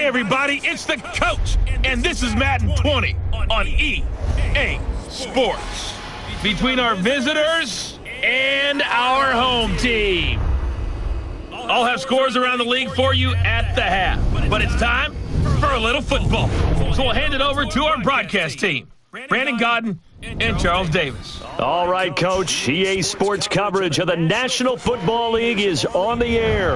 Hey everybody, it's the coach, and this is Madden 20 on EA Sports. Between our visitors and our home team. I'll have scores around the league for you at the half, but it's time for a little football. So we'll hand it over to our broadcast team, Brandon Godden and Charles Davis. All right, Coach. EA Sports coverage of the National Football League is on the air.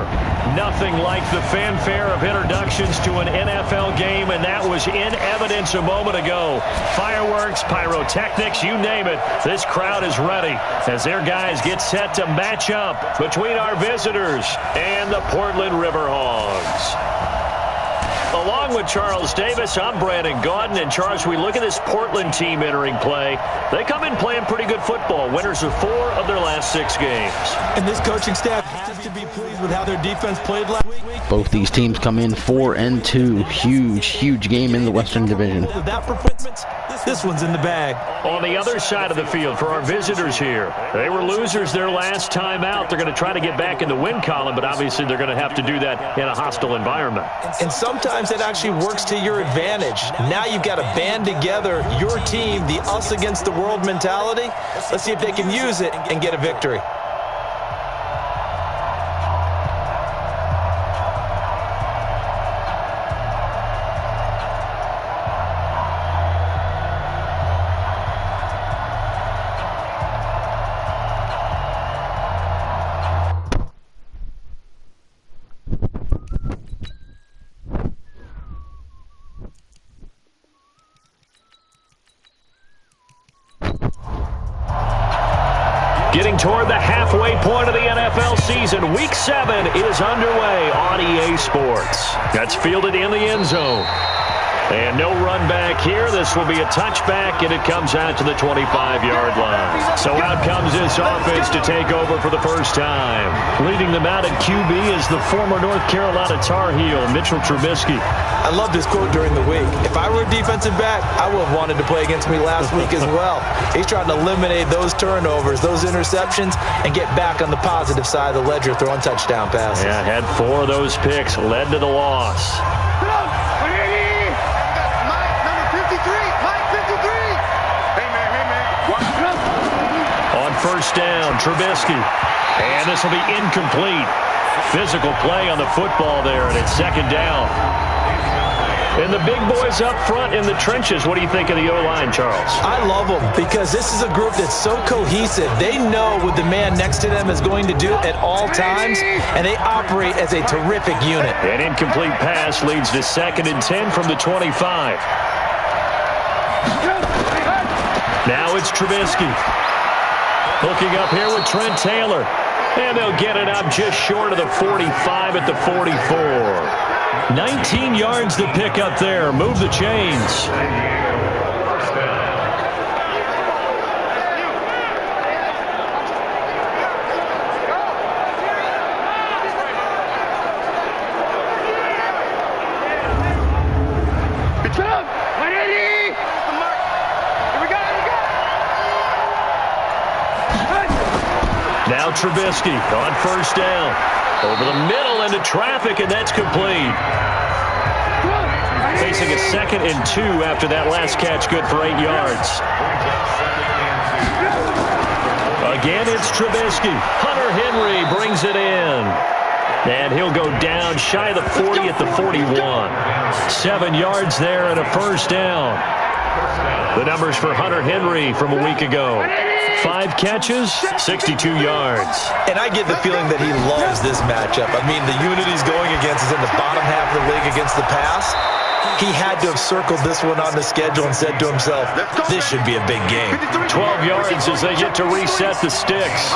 Nothing like the fanfare of introductions to an NFL game, and that was in evidence a moment ago. Fireworks, pyrotechnics, you name it. This crowd is ready as their guys get set to match up between our visitors and the Portland Riverhogs. Along with Charles Davis, I'm Brandon Godden. And Charles, we look at this Portland team entering play. They come in playing pretty good football. Winners of 4 of their last 6 games. And this coaching staff has to be pleased with how their defense played last week. Both these teams come in 4-2. Huge game in the Western Division. With that performance, this one's in the bag. On the other side of the field for our visitors here, they were losers their last time out. They're going to try to get back in the win column, but obviously they're going to have to do that in a hostile environment. And sometimes it actually works to your advantage. Now you've got to band together your team, the us against the world mentality. Let's see if they can use it and get a victory. Getting toward the halfway point of the NFL season, Week 7 is underway on EA Sports. That's fielded in the end zone. And no run back here. This will be a touchback, and it comes out to the 25-yard line. So out comes this offense to take over for the first time. Leading them out at QB is the former North Carolina Tar Heel, Mitchell Trubisky. I love this quote during the week. If I were a defensive back, I would have wanted to play against me last week as well. He's trying to eliminate those turnovers, those interceptions, and get back on the positive side of the ledger, throwing touchdown passes. Yeah, had 4 of those picks, led to the loss. First down, Trubisky. And this will be incomplete. Physical play on the football there, and it's second down. And the big boys up front in the trenches. What do you think of the O-line, Charles? I love them because this is a group that's so cohesive. They know what the man next to them is going to do at all times, and they operate as a terrific unit. An incomplete pass leads to 2nd and 10 from the 25. Now it's Trubisky. Hooking up here with Trent Taylor. And they'll get it up just short of the 45 at the 44. 19 yards to pick up there. Move the chains. Now Trubisky on first down. Over the middle into traffic, and that's complete. Facing a 2nd and 2 after that last catch, good for 8 yards. Again, it's Trubisky. Hunter Henry brings it in. And he'll go down shy of the 40 at the 41. 7 yards there and a first down. The numbers for Hunter Henry from a week ago. 5 catches, 62 yards. And I get the feeling that he loves this matchup. I mean, the unit he's going against is in the bottom half of the league against the pass. He had to have circled this one on the schedule and said to himself, this should be a big game. 12 yards as they get to reset the sticks.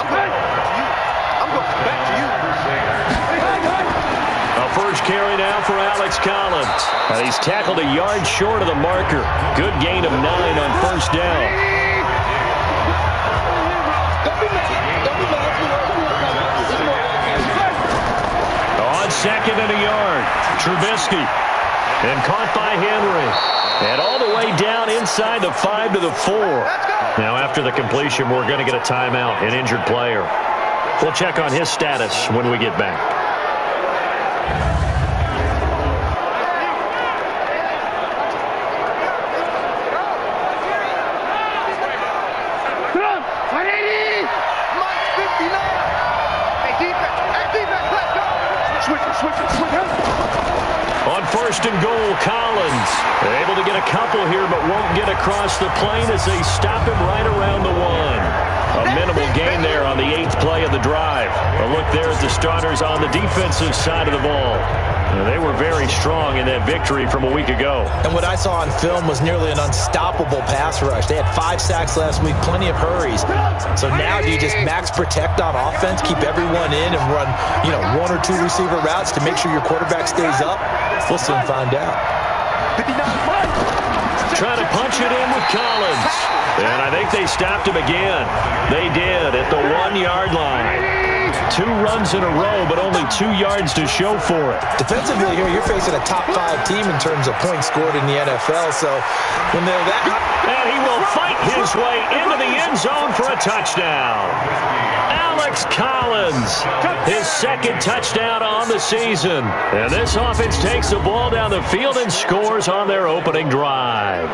A first carry now for Alex Collins. He's tackled a yard short of the marker. Good gain of 9 on first down. On 2nd and a yard, Trubisky. And caught by Henry. And all the way down inside the 5 to the 4. Now after the completion, we're going to get a timeout, an injured player. We'll check on his status when we get back. first and goal, Collins. Able to get a couple here, but won't get across the plane as they stop him right around the 1. A minimal gain there on the 8th play of the drive. A look there at the starters on the defensive side of the ball. They were very strong in that victory from a week ago. And what I saw on film was nearly an unstoppable pass rush. They had 5 sacks last week, plenty of hurries. So now do you just max protect on offense, keep everyone in, and run, 1 or 2 receiver routes to make sure your quarterback stays up? We'll soon find out. Trying to punch it in with Collins. And I think they stopped him again. They did at the 1-yard line. 2 runs in a row, but only 2 yards to show for it. Defensively here, you're facing a top 5 team in terms of points scored in the NFL. So when they're that... And he will fight his way into the end zone for a touchdown. Alex Collins, his 2nd touchdown on the season. And this offense takes the ball down the field and scores on their opening drive.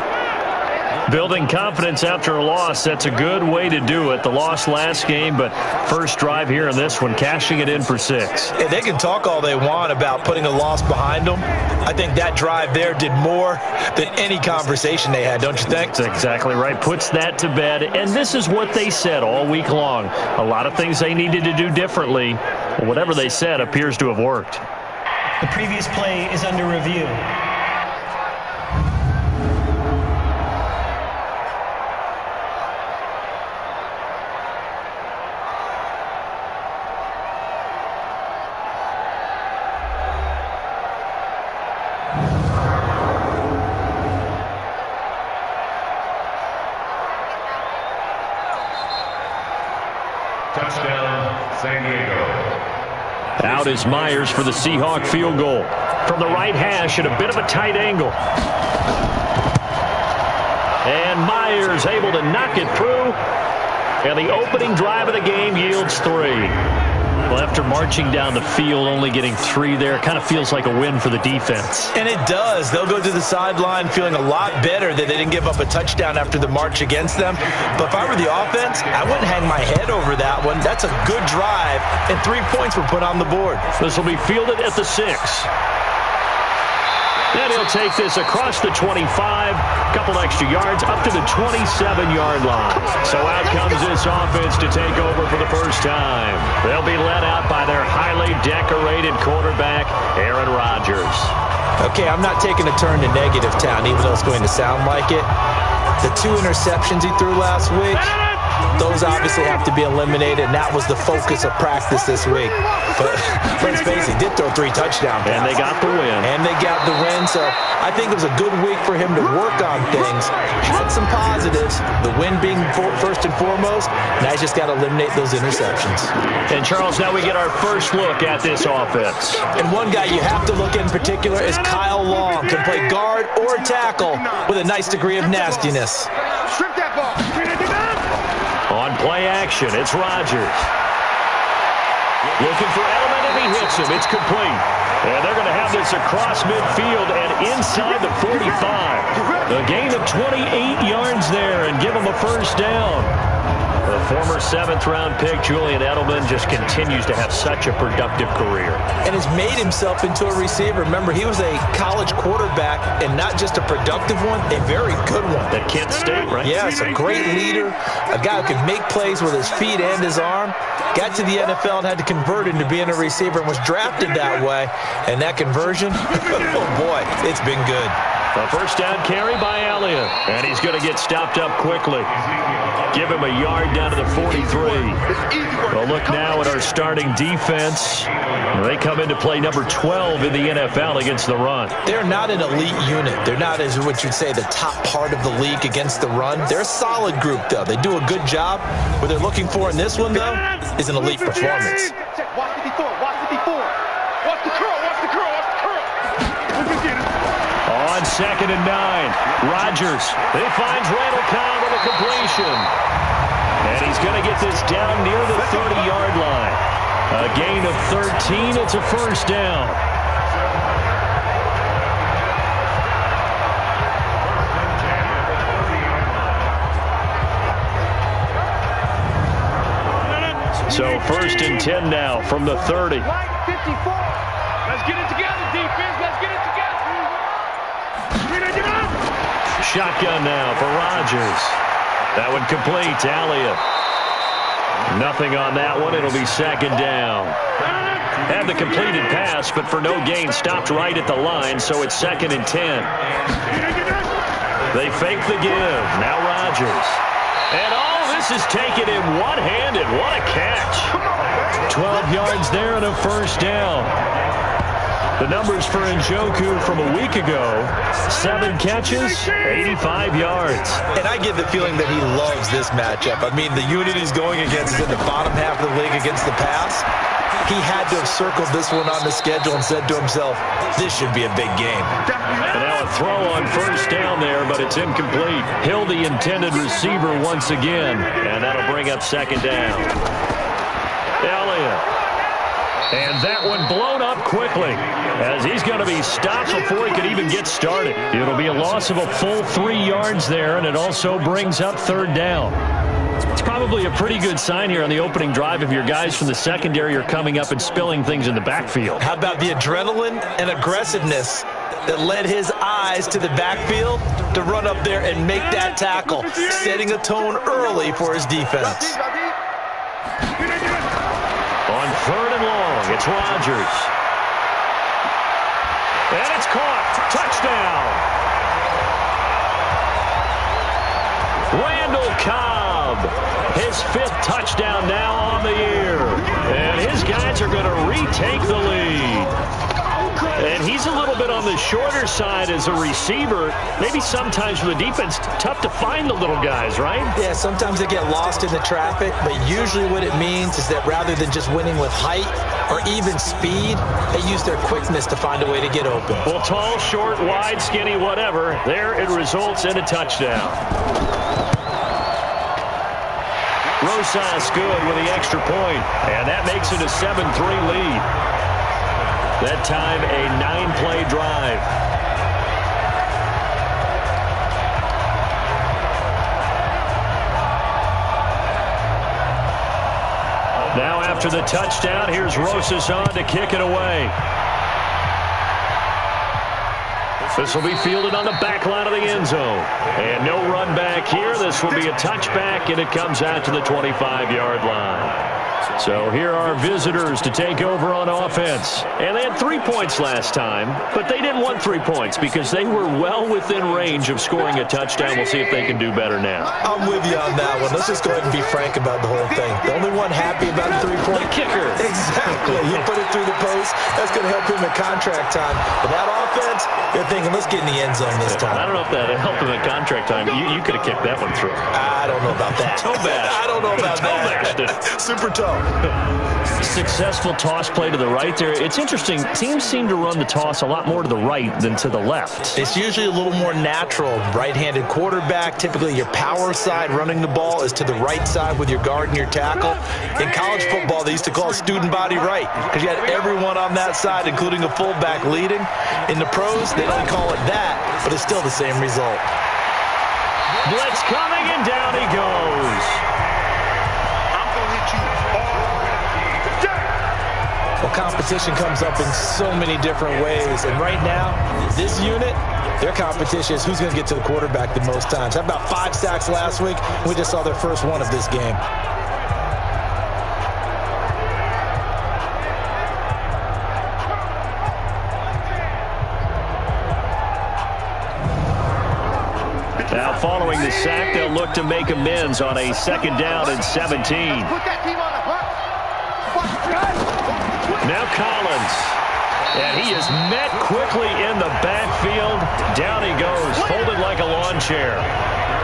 Building confidence after a loss, that's a good way to do it. The loss last game, but first drive here in this one, cashing it in for 6. Yeah, they can talk all they want about putting a loss behind them. I think that drive there did more than any conversation they had, don't you think? That's exactly right. Puts that to bed. And this is what they said all week long. A lot of things they needed to do differently. Whatever they said appears to have worked. The previous play is under review. Out is Myers for the Seahawk field goal. From the right hash at a bit of a tight angle. And Myers able to knock it through. And the opening drive of the game yields 3. Well, after marching down the field, only getting 3 there, kind of feels like a win for the defense. And it does. They'll go to the sideline feeling a lot better that they didn't give up a touchdown after the march against them. But if I were the offense, I wouldn't hang my head over that one. That's a good drive, and 3 points were put on the board. This will be fielded at the 6. And he'll take this across the 25, couple extra yards, up to the 27-yard line. So out comes this offense to take over for the first time. They'll be led out by their highly decorated quarterback, Aaron Rodgers. Okay, I'm not taking a turn to negative town, even though it's going to sound like it. The 2 interceptions he threw last week, those obviously have to be eliminated, and that was the focus of practice this week. But let's face it, he did throw 3 touchdown passes. And they got the win. And they got the win, so I think it was a good week for him to work on things. Had some positives, the win being first and foremost. Now he's just got to eliminate those interceptions. And, Charles, now we get our first look at this offense. And one guy you have to look at in particular is Kyle Long. Can play guard or tackle with a nice degree of nastiness. Strip that ball. On play action, it's Rodgers. Looking for Edelman, and he hits him. It's complete. And they're going to have this across midfield and inside the 45. A gain of 28 yards there and give him a first down. The former 7th-round pick, Julian Edelman, just continues to have such a productive career. And has made himself into a receiver. Remember, he was a college quarterback, and not just a productive one, a very good one. At Kent State, right? Yes, a great leader, a guy who can make plays with his feet and his arm. Got to the NFL and had to convert into being a receiver and was drafted that way. And that conversion, oh boy, it's been good. A first down carry by Elliott. And he's going to get stopped up quickly. Give him a yard down to the 43. Well, look now at our starting defense. They come into play number 12 in the NFL against the run. They're not an elite unit. They're not, as what you'd say, the top part of the league against the run. They're a solid group, though. They do a good job. What they're looking for in this one, though, is an elite performance. Watch 54. Watch 54. Watch the curl. Watch the curl. Watch the curl. On 2nd and 9, Rodgers. He finds Randall Cobb with a completion. And he's going to get this down near the 30-yard line. A gain of 13. It's a first down. So 1st and 10 now from the 30. 54. Let's get it together, defense. Let's get it together. Shotgun now for Rodgers. That one complete to Elliott. Nothing on that one. It'll be second down. Had the completed pass, but for no gain, stopped right at the line, so it's 2nd and 10. They fake the give. Now Rodgers. And all this is taken in one-handed. What a catch. 12 yards there and a first down. The numbers for Njoku from a week ago, 7 catches, 85 yards. And I get the feeling that he loves this matchup. I mean, the unit he's going against is in the bottom half of the league against the pass. He had to have circled this one on the schedule and said to himself, this should be a big game. And now a throw on first down there, but it's incomplete. Hill, the intended receiver once again, and that'll bring up second down. Elliott. And that one blown up quickly as he's going to be stopped before he could even get started. It'll be a loss of a full 3 yards there, and it also brings up third down. It's probably a pretty good sign here on the opening drive if your guys from the secondary are coming up and spilling things in the backfield. How about the adrenaline and aggressiveness that led his eyes to the backfield to run up there and make that tackle, setting a tone early for his defense. On 3rd and long, it's Rodgers. And it's caught. Touchdown. Randall Cobb. His 5th touchdown now on the year. And his guys are going to retake the lead. And he's a little bit on the shorter side as a receiver. Maybe sometimes for the defense, tough to find the little guys, right? Yeah, sometimes they get lost in the traffic, but usually what it means is that rather than just winning with height or even speed, they use their quickness to find a way to get open. Well, tall, short, wide, skinny, whatever, there it results in a touchdown. Rosas good with the extra point, and that makes it a 7-3 lead. That time, a 9-play drive. Now after the touchdown, here's Rosas on to kick it away. This will be fielded on the back line of the end zone. And no run back here. This will be a touchback, and it comes out to the 25-yard line. So here are visitors to take over on offense. And they had 3 points last time, but they didn't want 3 points because they were well within range of scoring a touchdown. We'll see if they can do better now. I'm with you on that one. Let's just go ahead and be frank about the whole thing. The only one happy about the 3-point kicker. Exactly. He put it through the post. That's going to help him in contract time. But that offense, they're thinking, let's get in the end zone this time. I don't know if that helped him in contract time. You could have kicked that one through. I don't know about that. Toe bash. I don't know about that. Super toe. Successful toss play to the right there. It's interesting. Teams seem to run the toss a lot more to the right than to the left. It's usually a little more natural. Right-handed quarterback, typically your power side running the ball is to the right side with your guard and your tackle. In college football, they used to call it student body right because you had everyone on that side, including a fullback leading. In the pros, they don't call it that, but it's still the same result. Blitz coming, and down he goes. Well, competition comes up in so many different ways. And right now, this unit, their competition is who's going to get to the quarterback the most times. How about 5 sacks last week? We just saw their first one of this game. Now, following the sack, they'll look to make amends on a 2nd down and 17. Now Collins, and he is met quickly in the backfield. Down he goes, folded like a lawn chair.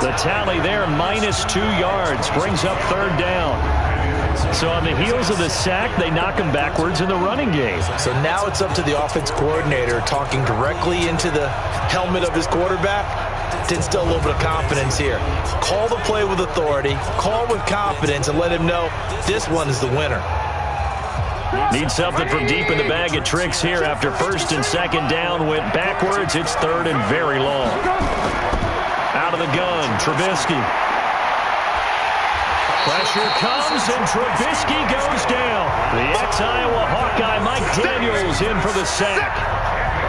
The tally there, -2 yards, brings up 3rd down. So on the heels of the sack, they knock him backwards in the running game. So now it's up to the offense coordinator talking directly into the helmet of his quarterback to instill a little bit of confidence here. Call the play with authority, call with confidence, and let him know this one is the winner. Need something from deep in the bag of tricks here after 1st and 2nd down went backwards. It's 3rd and very long. Out of the gun, Trubisky. Pressure comes, and Trubisky goes down. The ex-Iowa Hawkeye Mike Daniels in for the sack.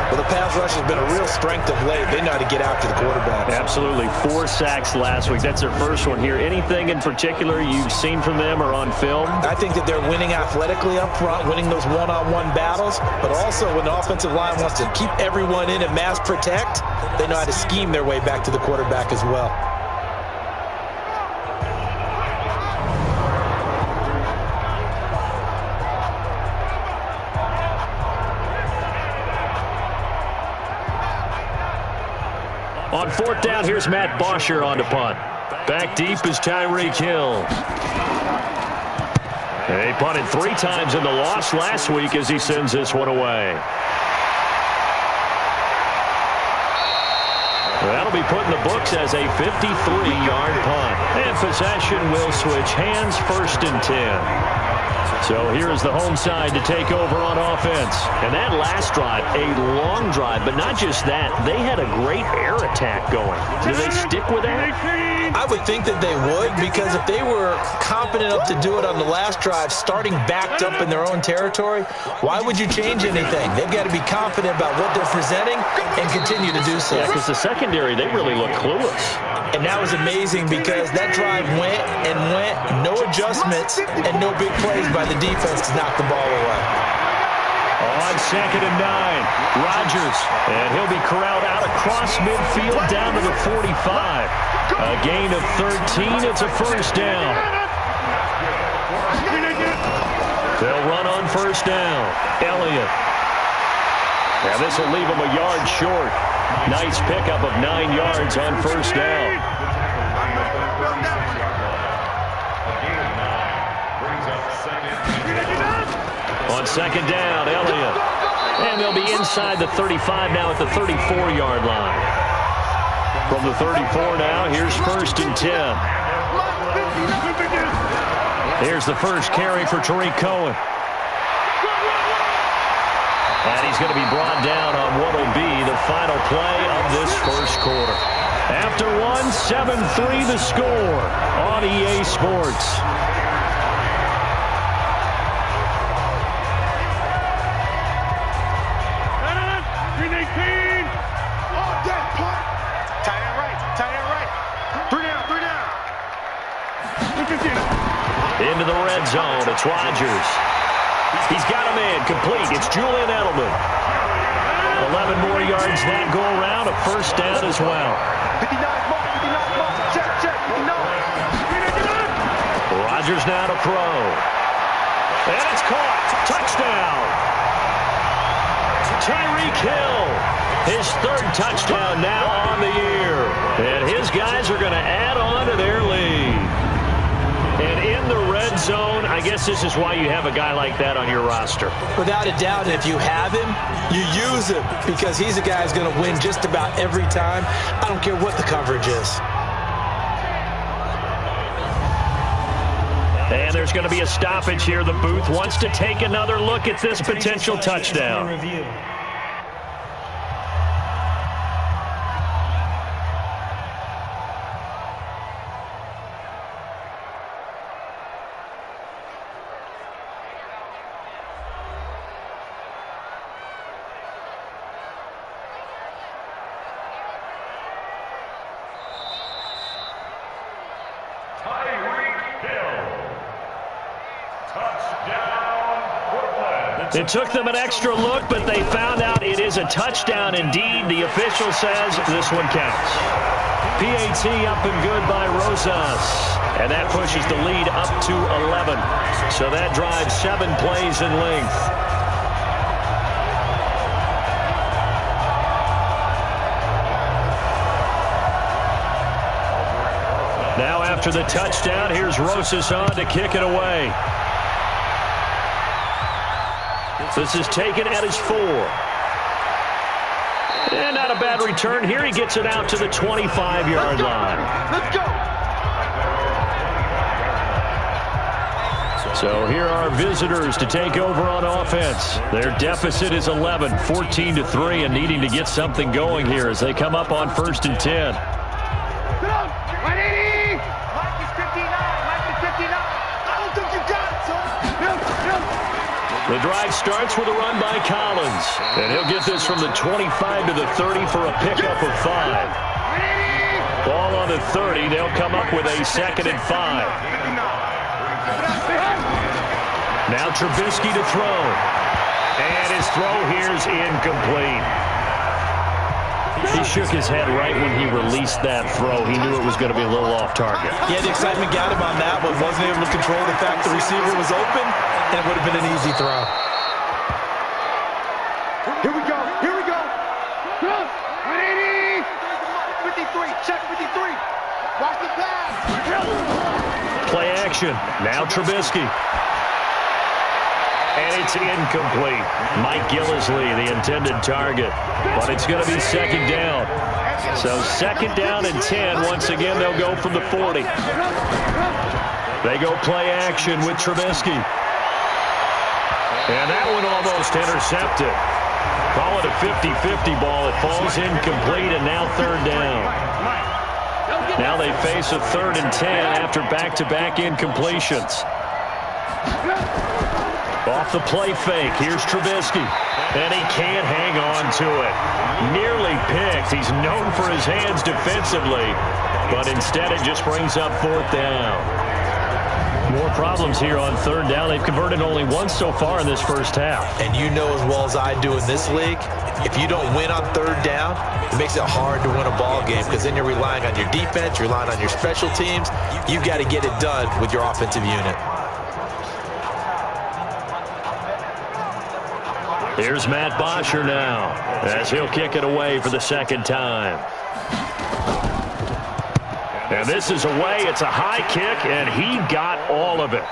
Well, the pass rush has been a real strength of late. They know how to get after the quarterback. Absolutely. 4 sacks last week. That's their first one here. Anything in particular you've seen from them or on film? I think that they're winning athletically up front, winning those one-on-one battles, but also when the offensive line wants to keep everyone in and mass protect, they know how to scheme their way back to the quarterback as well. On 4th down, here's Matt Bosher on to punt. Back deep is Tyreek Hill. They punted 3 times in the loss last week as he sends this one away. That'll be put in the books as a 53-yard punt. And possession will switch hands, 1st and 10. So here's the home side to take over on offense. And that last drive, a long drive, but not just that. They had a great air attack going. Do they stick with that? I would think that they would, because if they were competent enough to do it on the last drive, starting backed up in their own territory, why would you change anything? They've got to be confident about what they're presenting and continue to do so. Yeah, because the secondary, they really look clueless. And that was amazing because that drive went and went, no adjustments, and no big plays by the defense to knock the ball away. On 2nd and 9, Rodgers, and he'll be corralled out across midfield down to the 45. A gain of 13, it's a 1st down. They'll run on 1st down. Elliott. Now this will leave him a yard short. Nice pickup of 9 yards on 1st down. On 2nd down, Elliott. And they'll be inside the 35 now at the 34-yard line. From the 34 now, here's 1st and 10. Here's the first carry for Tariq Cohen. And he's going to be brought down on what will be the final play of this 1st quarter. After 1, 7-3 the score on EA Sports. Into the red zone, it's Rodgers. He's got him in, complete. It's Julian Edelman. 11 more yards that go around, a 1st down as well. 59 mark, check, 59. Rodgers now to throw. And it's caught. Touchdown. Tyreek Hill. His 3rd touchdown now on the year. And his guys are going to add on to their lead. And in the red zone, I guess this is why you have a guy like that on your roster. Without a doubt, if you have him, you use him, because he's a guy who's going to win just about every time. I don't care what the coverage is. And there's going to be a stoppage here. The booth wants to take another look at this potential touchdown. It took them an extra look, but they found out it is a touchdown indeed. The official says this one counts. PAT up and good by Rosas. And that pushes the lead up to 11. So that drives 7 plays in length. Now after the touchdown, here's Rosas on to kick it away. This is taken at his 4. And not a bad return here. He gets it out to the 25-yard line. Let's go. So here are visitors to take over on offense. Their deficit is 11, 14-3, and needing to get something going here as they come up on 1st and 10. 180. Mike is 59. Mike is 59. I don't think you got it, son. The drive starts with a run by Collins. And he'll get this from the 25 to the 30 for a pickup of 5. Ball on the 30. They'll come up with a 2nd and 5. Now Trubisky to throw. And his throw here is incomplete. He shook his head right when he released that throw. He knew it was going to be a little off target. Yeah, the excitement got him on that, but wasn't able to control the fact the receiver was open, and it would have been an easy throw. Here we go. Here we go. 53. Check 53. Watch the pass. Play action. Now Trubisky. And it's incomplete. Mike Gillisley, the intended target. But it's going to be 2nd down. So 2nd down and 10. Once again, they'll go from the 40. They go play action with Trubisky. And that one almost intercepted. Call it a 50-50 ball. It falls incomplete, and now 3rd down. Now they face a 3rd and 10 after back-to-back incompletions. Off the play fake, here's Trubisky. And he can't hang on to it. Nearly picked. He's known for his hands defensively. But instead it just brings up 4th down. More problems here on 3rd down. They've converted only once so far in this first half. And you know as well as I do in this league, if you don't win on 3rd down, it makes it hard to win a ball game because then you're relying on your defense, you're relying on your special teams. You've got to get it done with your offensive unit. Here's Matt Bosher now as he'll kick it away for the 2nd time. And this is away. It's a high kick, and he got all of it.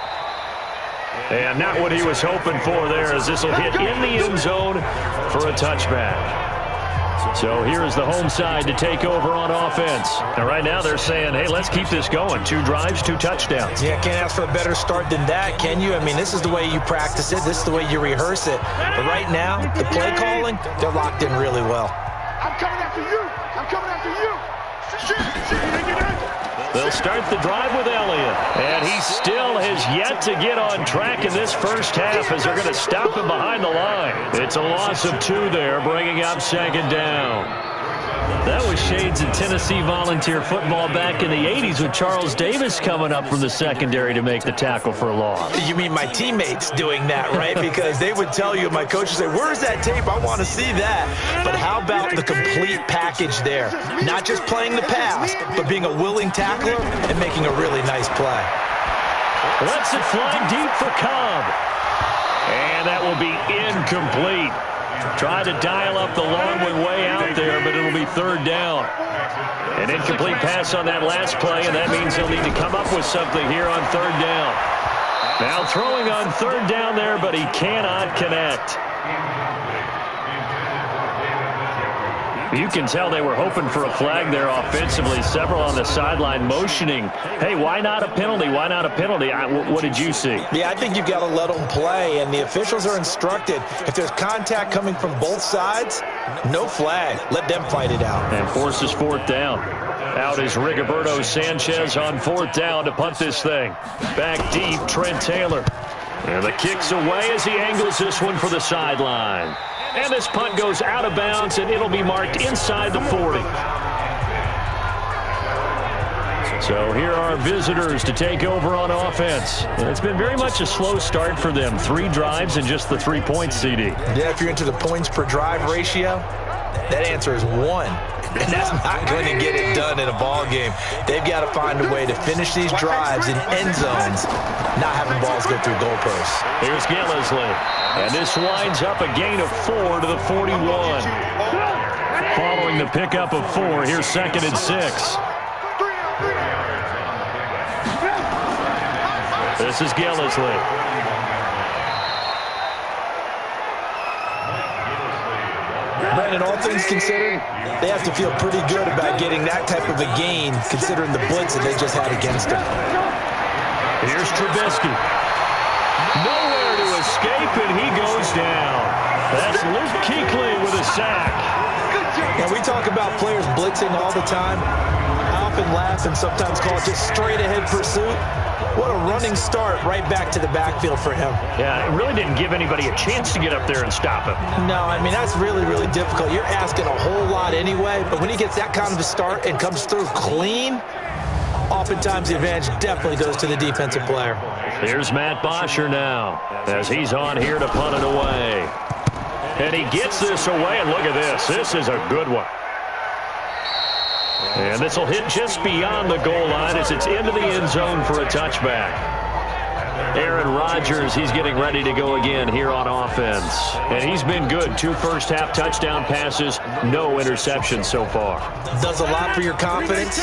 And not what he was hoping for there, as this will hit in the end zone for a touchback. So here is the home side to take over on offense. And right now they're saying, hey, let's keep this going. 2 drives, 2 touchdowns. Yeah, can't ask for a better start than that, can you? I mean, this is the way you practice it. This is the way you rehearse it. But right now, the play calling, they're locked in really well. I'm coming after you. I'm coming after you. They'll start the drive with Elliott. And he still has yet to get on track in this first half as they're going to stop him behind the line. It's a loss of 2 there, bringing up 2nd down. That was shades of Tennessee volunteer football back in the 80s with Charles Davis coming up from the secondary to make the tackle for a loss. You mean my teammates doing that, right? Because they would tell you, my coach would say, where's that tape? I want to see that. But how about the complete package there? Not just playing the pass, but being a willing tackler and making a really nice play. Lets it fly deep for Cobb. And that will be incomplete. Try to dial up the long one way out there, but it'll be 3rd down. An incomplete pass on that last play, and that means he'll need to come up with something here on 3rd down. Now throwing on 3rd down there, but he cannot connect. You can tell they were hoping for a flag there offensively. Several on the sideline motioning, hey, why not a penalty? Why not a penalty? What did you see? Yeah, I think you've got to let them play, and the officials are instructed, if there's contact coming from both sides, no flag. Let them fight it out. And forces 4th down. Out is Rigoberto Sanchez on 4th down to punt this thing. Back deep, Trent Taylor. And the kick's away as he angles this one for the sideline. And this punt goes out of bounds, and it'll be marked inside the 40. So here are visitors to take over on offense. And it's been very much a slow start for them. 3 drives and just the 3 points, CD. Yeah, if you're into the points per drive ratio, that answer is 1. And that's not going to get it done in a ball game. They've got to find a way to finish these drives in end zones, not having balls go through goalposts. Here's Gillisley. And this winds up a gain of 4 to the 41. Following the pickup of 4, here's 2nd and 6. This is Gillisley. Brandon, all things considered, they have to feel pretty good about getting that type of a gain, considering the blitz that they just had against them. Here's Trubisky. Nowhere to escape, and he goes down. That's Luke Kuechly with a sack. And we talk about players blitzing all the time. I often laugh and sometimes call it just straight-ahead pursuit. What a running start right back to the backfield for him. Yeah, it really didn't give anybody a chance to get up there and stop him. No, I mean, that's really, really difficult. You're asking a whole lot anyway, but when he gets that kind of a start and comes through clean, oftentimes the advantage definitely goes to the defensive player. Here's Matt Bosher now as he's on here to punt it away. And he gets this away, and look at this. This is a good one. And this will hit just beyond the goal line as it's into the end zone for a touchback. Aaron Rodgers, he's getting ready to go again here on offense. And he's been good. 2 first-half touchdown passes, no interceptions so far. Does a lot for your confidence.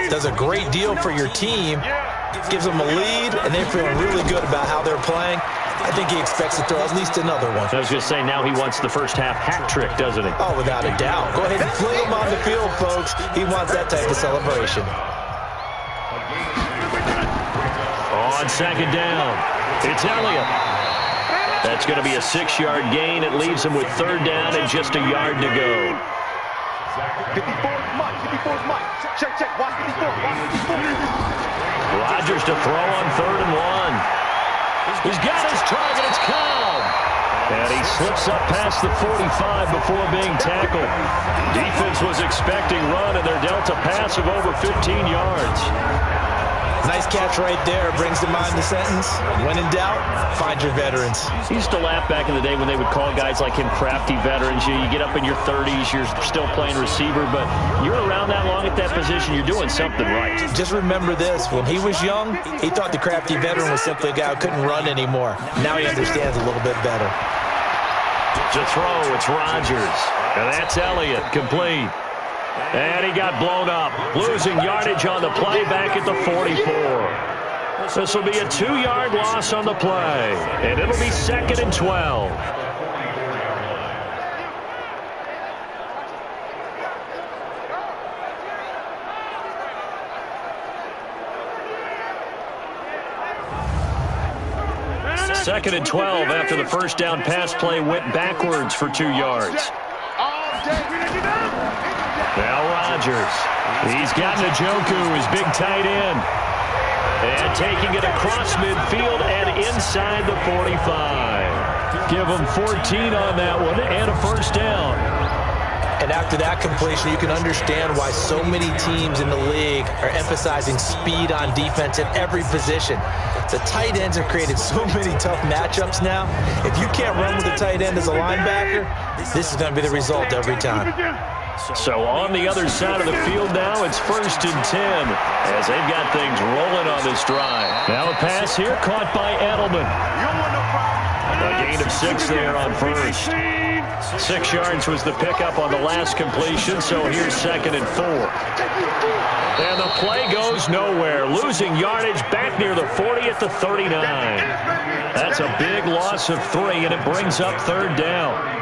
Does a great deal for your team. Gives them a lead, and they're feeling really good about how they're playing. I think he expects to throw at least another one. I was going to say, now he wants the first-half hat trick, doesn't he? Oh, without a doubt. Go ahead and fling him on the field, folks. He wants that type of celebration. On second down, it's Elliott. That's going to be a 6-yard gain. It leaves him with third down and just a yard to go. 54's Mike. 54's Mike. Check, check. Watch 54. Watch 54. Rodgers to throw on 3rd and 1. He's got his target. It's Cobb. And he slips up past the 45 before being tackled. Defense was expecting run, and they're dealt a pass of over 15 yards. Nice catch right there. Brings to mind the sentence, when in doubt, find your veterans. He used to laugh back in the day when they would call guys like him crafty veterans. You get up in your 30s, you're still playing receiver, but you're around that long at that position, you're doing something right. Just remember this. When he was young, he thought the crafty veteran was simply a guy who couldn't run anymore. Now he understands a little bit better. To throw, it's Rodgers. And that's Elliott, complete. And he got blown up, losing yardage on the play back at the 44. This will be a 2-yard loss on the play, and it'll be 2nd and 12. Second and 12 after the first down pass play went backwards for 2 yards. Now Rodgers. He's got Njoku, his big tight end. And taking it across midfield and inside the 45. Give him 14 on that one and a first down. And after that completion, you can understand why so many teams in the league are emphasizing speed on defense at every position. The tight ends have created so many tough matchups now. If you can't run with a tight end as a linebacker, this is going to be the result every time. So on the other side of the field now, it's 1st and 10 as they've got things rolling on this drive. Now a pass here caught by Edelman. A gain of 6 there on first. 6 yards was the pickup on the last completion, so here's 2nd and 4. And the play goes nowhere, losing yardage back near the 40 at the 39. That's a big loss of 3, and it brings up 3rd down.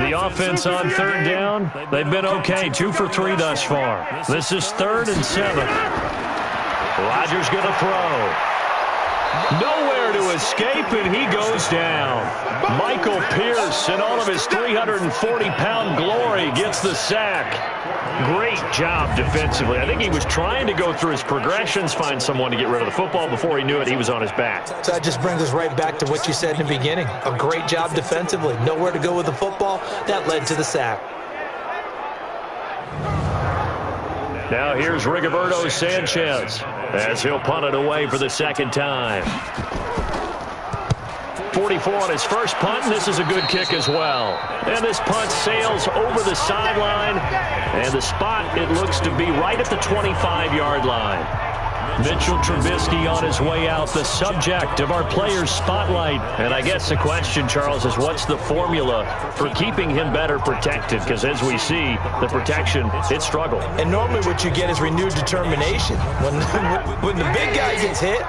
The offense on 3rd down, they've been okay, 2 for 3 thus far. This is 3rd and 7. Rodgers going to throw. Nowhere to escape, and he goes down. Michael Pierce, in all of his 340-pound glory, gets the sack. Great job defensively. I think he was trying to go through his progressions, find someone to get rid of the football. Before he knew it, he was on his back. So that just brings us right back to what you said in the beginning. A great job defensively. Nowhere to go with the football. That led to the sack. Now here's Rigoberto Sanchez as he'll punt it away for the 2nd time. 44 on his first punt. This is a good kick as well. And this punt sails over the sideline. And the spot, it looks to be right at the 25-yard line. Mitchell Trubisky on his way out, the subject of our players' spotlight. And I guess the question, Charles, is what's the formula for keeping him better protected? Because as we see, the protection, it struggled. And normally what you get is renewed determination. When the big guy gets hit,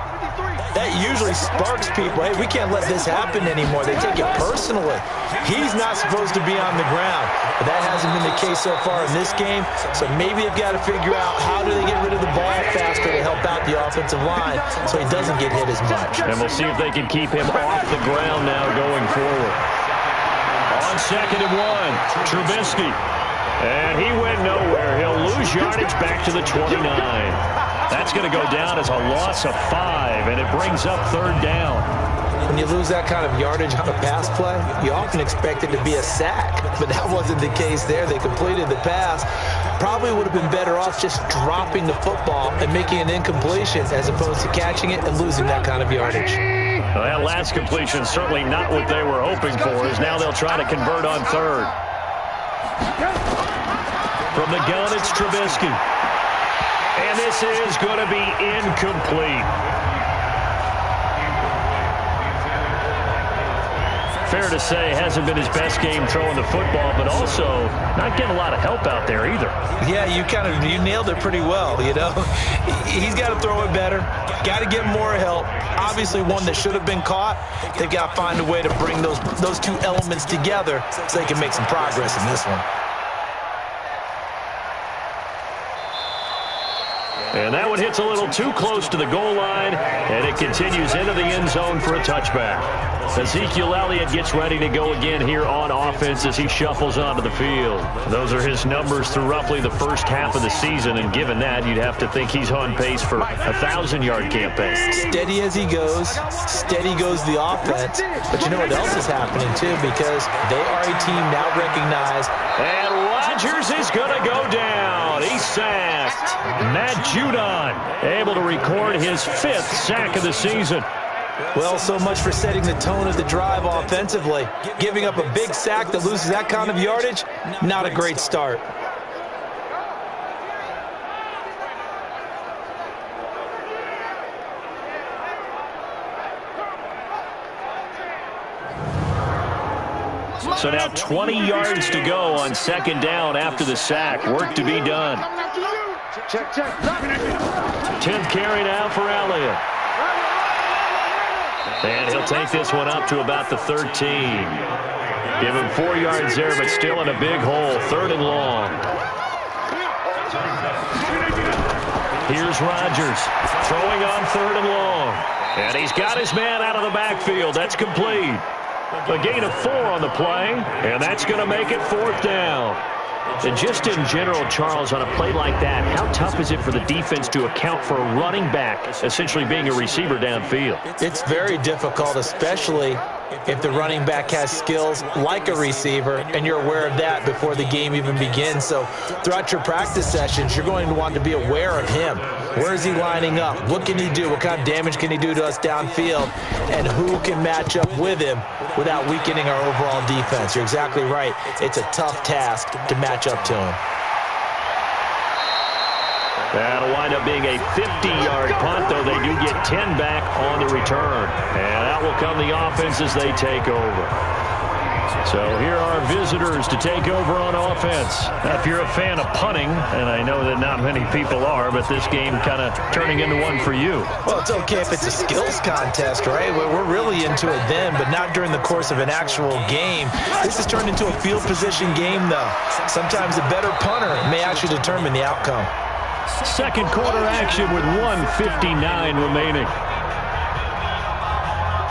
that usually sparks people. Hey, we can't let this happen anymore. They take it personally. He's not supposed to be on the ground. But that hasn't been the case so far in this game. So maybe they've got to figure out how do they get rid of the ball faster to help out the offensive line so he doesn't get hit as much. And we'll see if they can keep him off the ground now going forward. On 2nd and 1, Trubisky. And he went nowhere. He'll lose yardage back to the 29. That's going to go down as a loss of 5, and it brings up 3rd down. When you lose that kind of yardage on a pass play, you often expect it to be a sack, but that wasn't the case there. They completed the pass. Probably would have been better off just dropping the football and making an incompletion as opposed to catching it and losing that kind of yardage. Well, that last completion certainly not what they were hoping for, as now they'll try to convert on 3rd. From the gun, it's Trubisky. And this is going to be incomplete. Fair to say, hasn't been his best game throwing the football, but also not getting a lot of help out there either. Yeah, you nailed it pretty well, you know. He's got to throw it better. Got to get more help. Obviously, one that should have been caught. They've got to find a way to bring those two elements together so they can make some progress in this one. And that one hits a little too close to the goal line, and it continues into the end zone for a touchback. Ezekiel Elliott gets ready to go again here on offense as he shuffles onto the field. Those are his numbers through roughly the first half of the season, and given that, you'd have to think he's on pace for a 1,000-yard campaign. Steady as he goes, steady goes the offense. But you know what else is happening, too, because they are a team now recognized. And Rodgers is going to go down. He's sacked. Matt Judon able to record his 5th sack of the season. Well, so much for setting the tone of the drive offensively. Giving up a big sack that loses that kind of yardage, not a great start. So now 20 yards to go on 2nd down after the sack. Work to be done. Check. 10th carry now for Elliott. And he'll take this one up to about the 13. Give him 4 yards there, but still in a big hole. 3rd and long. Here's Rodgers throwing on 3rd and long. And he's got his man out of the backfield. That's complete. A gain of 4 on the play, and that's going to make it 4th down. And just in general, Charles, on a play like that, how tough is it for the defense to account for a running back essentially being a receiver downfield? It's very difficult, especially if the running back has skills like a receiver, and you're aware of that before the game even begins. So throughout your practice sessions, you're going to want to be aware of him. Where is he lining up? What can he do? What kind of damage can he do to us downfield? And who can match up with him without weakening our overall defense? You're exactly right. It's a tough task to match up to him. That'll wind up being a 50-yard punt, though they do get 10 back on the return. And out will come the offense as they take over. So here are visitors to take over on offense. Now, if you're a fan of punting, and I know that not many people are, but this game kind of turning into one for you. Well, it's okay if it's a skills contest, right? We're really into it then, but not during the course of an actual game. This has turned into a field position game, though. Sometimes the better punter may actually determine the outcome. 2nd quarter action with 1:59 remaining.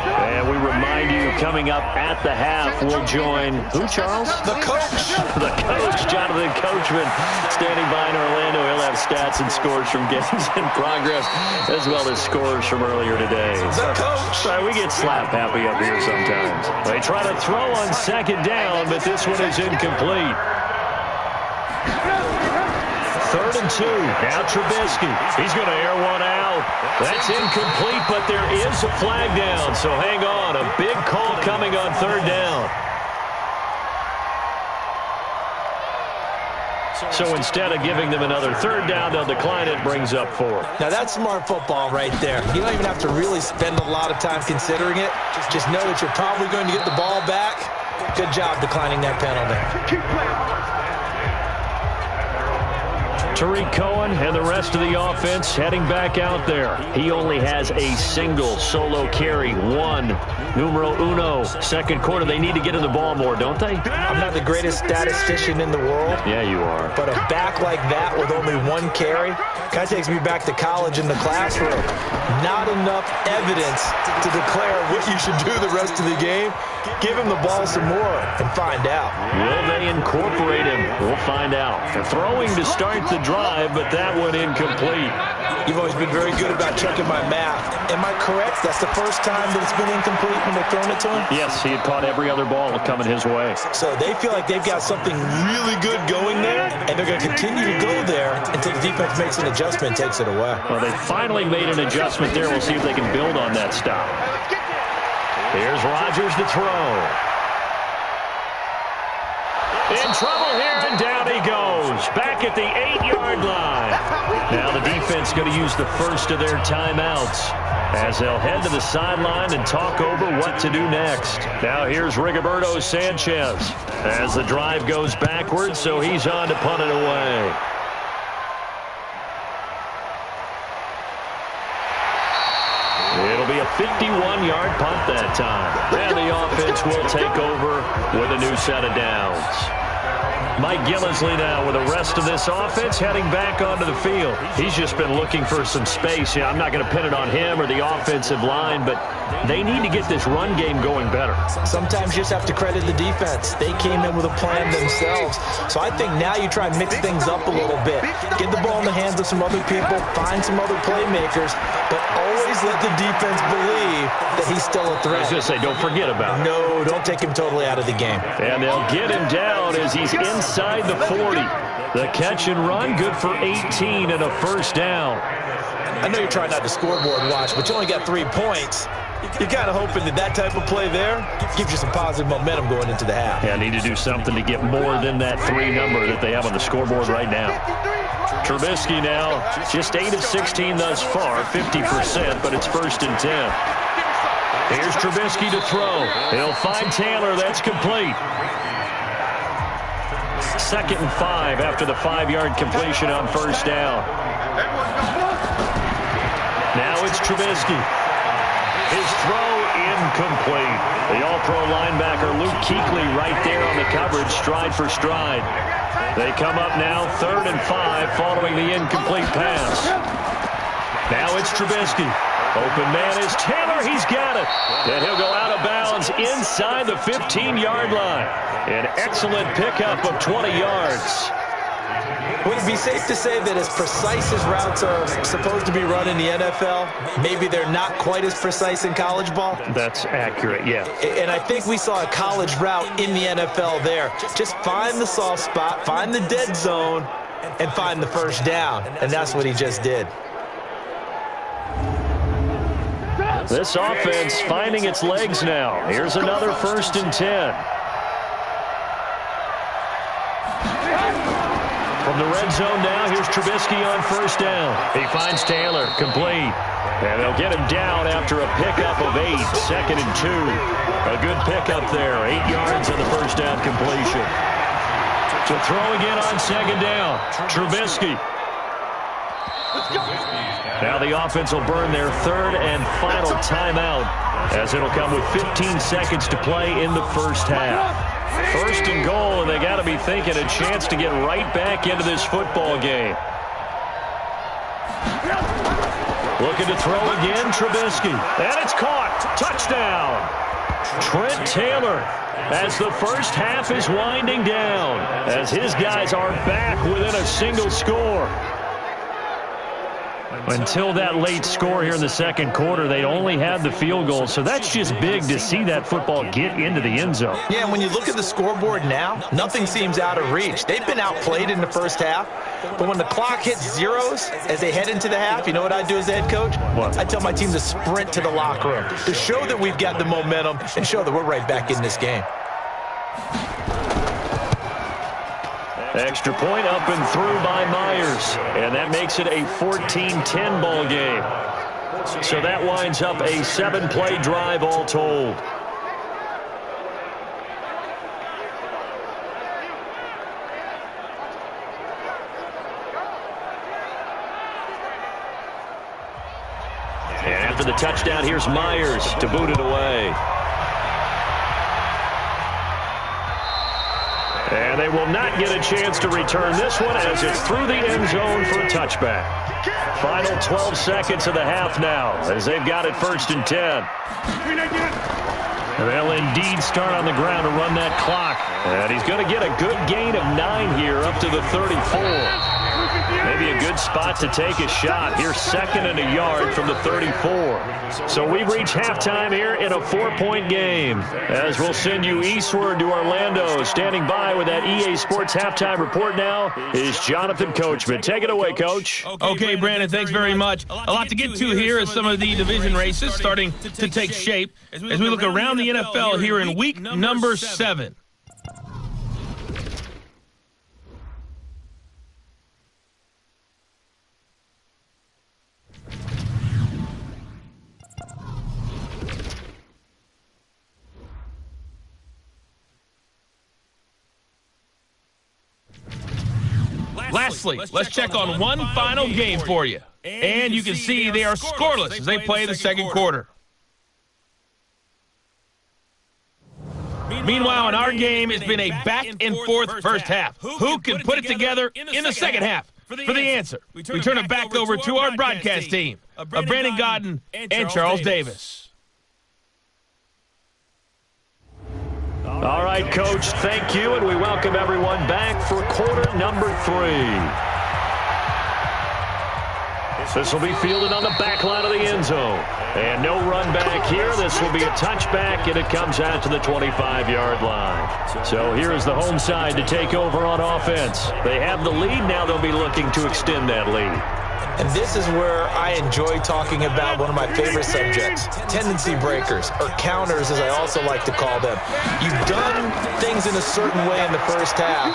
And we remind you, coming up at the half, we'll join who, Charles? The coach. The coach, Jonathan Coachman, standing by in Orlando. He'll have stats and scores from games in progress, as well as scores from earlier today. The coach. Sorry, we get slap happy up here sometimes. They try to throw on 2nd down, but this one is incomplete. 3rd and 2. Now Trubisky. He's going to air one out. That's incomplete, but there is a flag down. So hang on. A big call coming on 3rd down. So instead of giving them another third down, they'll decline it, brings up 4. Now, that's smart football right there. You don't even have to really spend a lot of time considering it. Just know that you're probably going to get the ball back. Good job declining that penalty. Tariq Cohen and the rest of the offense heading back out there. He only has a single solo carry, numero uno, second quarter. They need to get in the ball more, don't they? I'm not the greatest statistician in the world. Yeah, you are. But a back like that with only 1 carry kind of takes me back to college in the classroom. Not enough evidence to declare what you should do the rest of the game. Give him the ball some more and find out. Will they incorporate him? We'll find out. They're throwing to start the drive, but that one incomplete. You've always been very good about checking my math. Am I correct? That's the first time that it's been incomplete when they've thrown it to him? Yes, he had caught every other ball coming his way. So they feel like they've got something really good going there, and they're going to continue to go there until the defense makes an adjustment and takes it away. Well, they finally made an adjustment there. We'll see if they can build on that stop. Here's Rodgers to throw. In trouble here, and down he goes. Back at the 8-yard line. Now the defense going to use the first of their timeouts as they'll head to the sideline and talk over what to do next. Now here's Rigoberto Sanchez as the drive goes backwards, so he's on to punt it away. It'll be a 51-yard punt that time. And the offense will take over with a new set of downs. Mike Gillisley now with the rest of this offense heading back onto the field. He's just been looking for some space. Yeah, I'm not going to pin it on him or the offensive line, but they need to get this run game going better. Sometimes you just have to credit the defense. They came in with a plan themselves. So I think now you try and mix things up a little bit. Get the ball in the hands of some other people, find some other playmakers, but always let the defense believe that he's still a threat. I was going to say, don't forget about it. No, don't take him totally out of the game. And they'll get him down as he's inside the 40. The catch and run, good for 18 and a first down. I know you're trying not to scoreboard watch, but you only got 3 points. You're kind of hoping that that type of play there gives you some positive momentum going into the half. Yeah, need to do something to get more than that 3 number that they have on the scoreboard right now. Trubisky now, just 8 of 16 thus far, 50%, but it's 1st and 10. Here's Trubisky to throw. He'll find Taylor. That's complete. 2nd and 5 after the 5-yard completion on 1st down. Now it's Trubisky. His throw incomplete. The all-pro linebacker Luke Kuechly right there on the coverage, stride for stride. They come up now 3rd and 5 following the incomplete pass. Now it's Trubisky. Open man is Taylor. He's got it. And he'll go out of bounds inside the 15-yard line. An excellent pickup of 20 yards. Would it be safe to say that as precise as routes are supposed to be run in the NFL, maybe they're not quite as precise in college ball? That's accurate, yeah. And I think we saw a college route in the NFL there. Just find the soft spot, find the dead zone, and find the first down. And that's what he just did. This offense finding its legs now. Here's another 1st and 10. From the red zone now, here's Trubisky on 1st down. He finds Taylor, complete. And they'll get him down after a pickup of 8, 2nd and 2. A good pickup there, 8 yards on the 1st down completion. To throw again on 2nd down, Trubisky. Now the offense will burn their 3rd and final timeout as it'll come with 15 seconds to play in the 1st half. 1st and goal, and they got to be thinking a chance to get right back into this football game. Looking to throw again, Trubisky. And it's caught. Touchdown. Trent Taylor as the 1st half is winding down as his guys are back within a single score. Until that late score here in the 2nd quarter, they only had the field goal. So that's just big to see that football get into the end zone. Yeah, and when you look at the scoreboard now, nothing seems out of reach. They've been outplayed in the 1st half. But when the clock hits zeros as they head into the half, you know what I do as the head coach? What? I tell my team to sprint to the locker room to show that we've got the momentum and show that we're right back in this game. Extra point up and through by Myers. And that makes it a 14-10 ball game. So that winds up a 7-play drive all told. And after the touchdown, here's Myers to boot it away. And they will not get a chance to return this one as it's through the end zone for a touchback. Final 12 seconds of the half now as they've got it 1st and 10. And they'll indeed start on the ground to run that clock. And he's going to get a good gain of 9 here up to the 34. Maybe a good spot to take a shot. Here's 2nd and a yard from the 34. So we reach halftime here in a 4-point game. As we'll send you eastward to Orlando. Standing by with that EA Sports halftime report now is Jonathan Coachman. Take it away, Coach. Okay, Brandon, thanks very much. A lot to get to here as some of the division races starting to take shape as we look around the NFL here in week number 7. Lastly, let's check on one final game for you. And you can see they are scoreless as they play the second quarter. Meanwhile, in our game, it's been a back-and-forth first half. Who can put it together in the second half? For the answer, we turn it back over to our broadcast team of Brandon Godden and Charles Davis. All right, Coach, thank you, and we welcome everyone back for quarter number 3. This will be fielded on the back line of the end zone. And no run back here. This will be a touchback, and it comes out to the 25-yard line. So here's the home side to take over on offense. They have the lead. Now they'll be looking to extend that lead. And this is where I enjoy talking about one of my favorite subjects, tendency breakers, or counters as I also like to call them. You've done things in a certain way in the first half,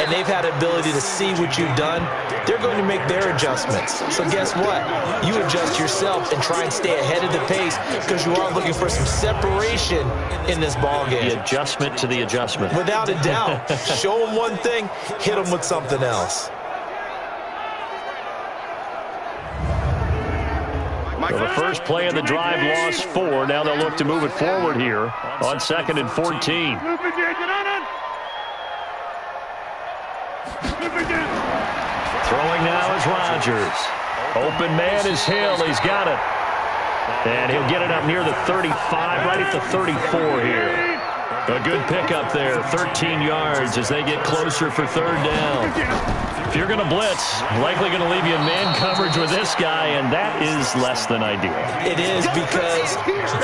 and they've had the ability to see what you've done. They're going to make their adjustments. So guess what? You adjust yourself and try and stay ahead of the pace because you are looking for some separation in this ball game. The adjustment to the adjustment. Without a doubt. Show them one thing, hit them with something else. So the first play of the drive lost 4. Now they'll look to move it forward here on 2nd and 14. Throwing now is Rodgers. Open man is Hill. He's got it. And he'll get it up near the 35, right at the 34 here. A good pickup there, 13 yards as they get closer for 3rd down. If you're going to blitz, likely going to leave you in man coverage with this guy, and that is less than ideal. It is because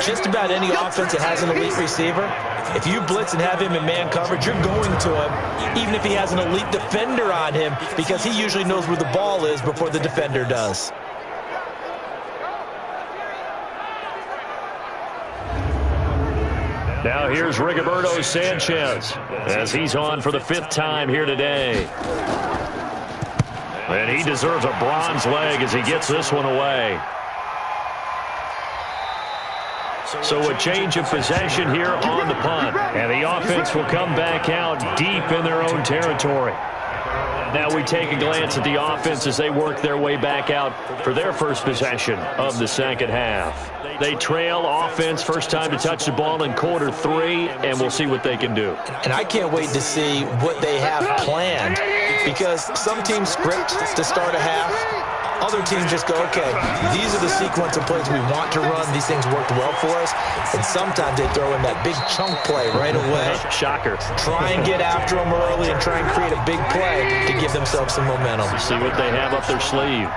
just about any offense that has an elite receiver, if you blitz and have him in man coverage, you're going to him, even if he has an elite defender on him, because he usually knows where the ball is before the defender does. Now here's Rigoberto Sanchez as he's on for the 5th time here today. And he deserves a bronze leg as he gets this one away. So a change of possession here on the punt. And the offense will come back out deep in their own territory. Now we take a glance at the offense as they work their way back out for their first possession of the second half. They trail offense, first time to touch the ball in quarter 3, and we'll see what they can do. And I can't wait to see what they have planned, because some teams script to start a half. Other teams just go, okay, these are the sequence of plays we want to run. These things worked well for us. And sometimes they throw in that big chunk play right away. Shocker. Try and get after them early and try and create a big play to give themselves some momentum. See what they have up their sleeve.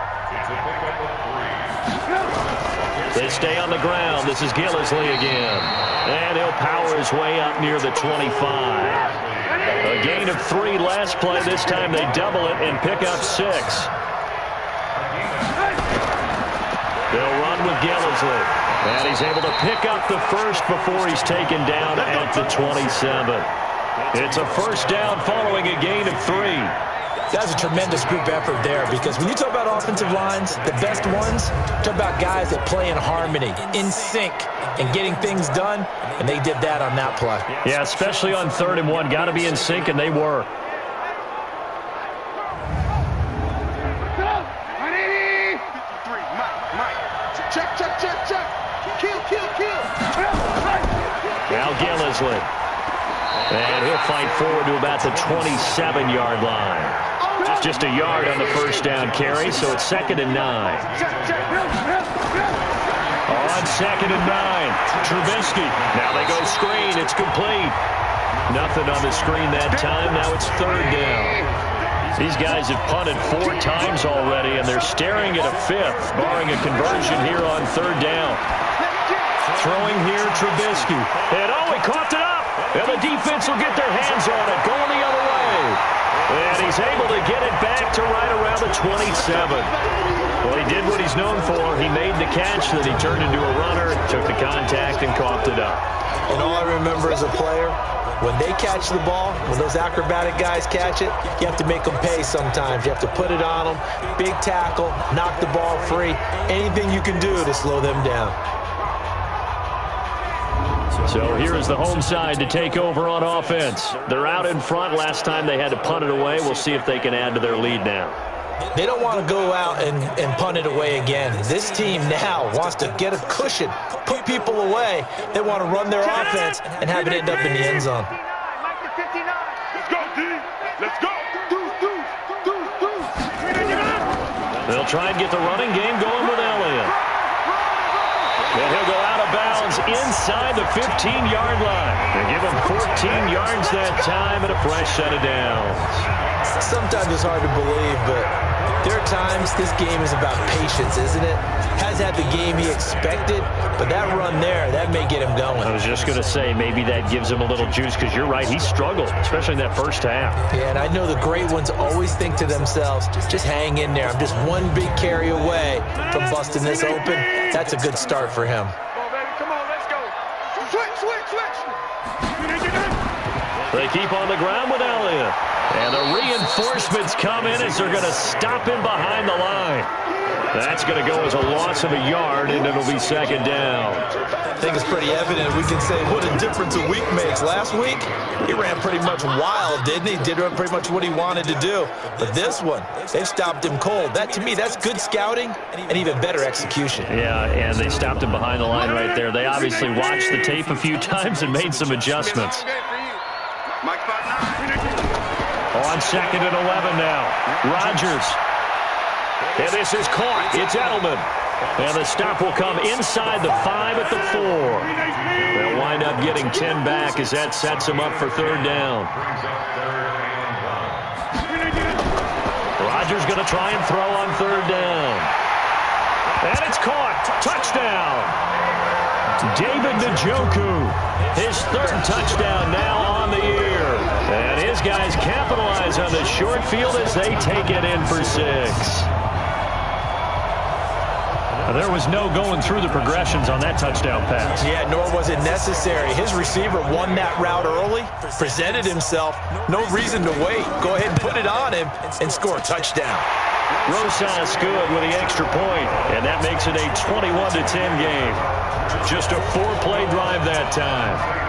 They stay on the ground. This is Gillisley again. And he'll power his way up near the 25. A gain of 3 last play. This time they double it and pick up 6. They'll run with Gillisley. And he's able to pick up the first before he's taken down at the 27. It's a first down following a gain of 3. That's a tremendous group effort there, because when you talk about offensive lines, the best ones, talk about guys that play in harmony, in sync, and getting things done, and they did that on that play. Yeah, especially on 3rd and 1. Got to be in sync, and they were. Now Gillisley. And he'll fight forward to about the 27-yard line. Just a yard on the first down carry, so it's 2nd and 9. On 2nd and 9, Trubisky. Now they go screen. It's complete. Nothing on the screen that time. Now it's 3rd down. These guys have punted 4 times already, and they're staring at a 5th, barring a conversion here on 3rd down. Throwing here, Trubisky. And he caught it up. And the defense will get their hands on it, going the other way. And he's able to get it back to right around the 27. Well, he did what he's known for. He made the catch, then he turned into a runner, took the contact, and coughed it up. And all I remember as a player, when they catch the ball, when those acrobatic guys catch it, you have to make them pay sometimes. You have to put it on them, big tackle, knock the ball free, anything you can do to slow them down. So here is the home side to take over on offense. They're out in front. Last time they had to punt it away. We'll see if they can add to their lead now. They don't want to go out and punt it away again. This team now wants to get a cushion, put people away. They want to run their offense and have it end up in the end zone. Let's go, D. Let's go. They'll try and get the running game going with Elliott. And he'll go out of bounds inside the 15-yard line. They give him 14 yards that time and a fresh set of downs. Sometimes it's hard to believe, but there are times this game is about patience, isn't it? Has had the game he expected, but that run there, that may get him going. I was just going to say, maybe that gives him a little juice, because you're right, he struggled, especially in that first half. Yeah, and I know the great ones always think to themselves, just hang in there. I'm just one big carry away from busting this open. That's a good start for him. Come on, let's go. Switch. They keep on the ground with Elliott. And the reinforcements come in as they're going to stop him behind the line. That's going to go as a loss of a yard, and it'll be 2nd down. I think it's pretty evident. We can say what a difference a week makes. Last week, he ran pretty much wild, didn't he? Did pretty much what he wanted to do. But this one, they've stopped him cold. That, to me, that's good scouting and even better execution. Yeah, and they stopped him behind the line right there. They obviously watched the tape a few times and made some adjustments. On 2nd and 11 now. Rodgers. And this is caught. It's Edelman. And the stop will come inside the 5 at the 4. They'll wind up getting 10 back as that sets them up for 3rd down. Rodgers going to try and throw on 3rd down. And it's caught. Touchdown. David Njoku. His 3rd touchdown now on the year. And his guys capitalize on the short field as they take it in for 6. There was no going through the progressions on that touchdown pass. Yeah, nor was it necessary. His receiver won that route early, presented himself. No reason to wait. Go ahead and put it on him and score a touchdown. Rosas good with the extra point, and that makes it a 21-10 game. Just a 4-play drive that time.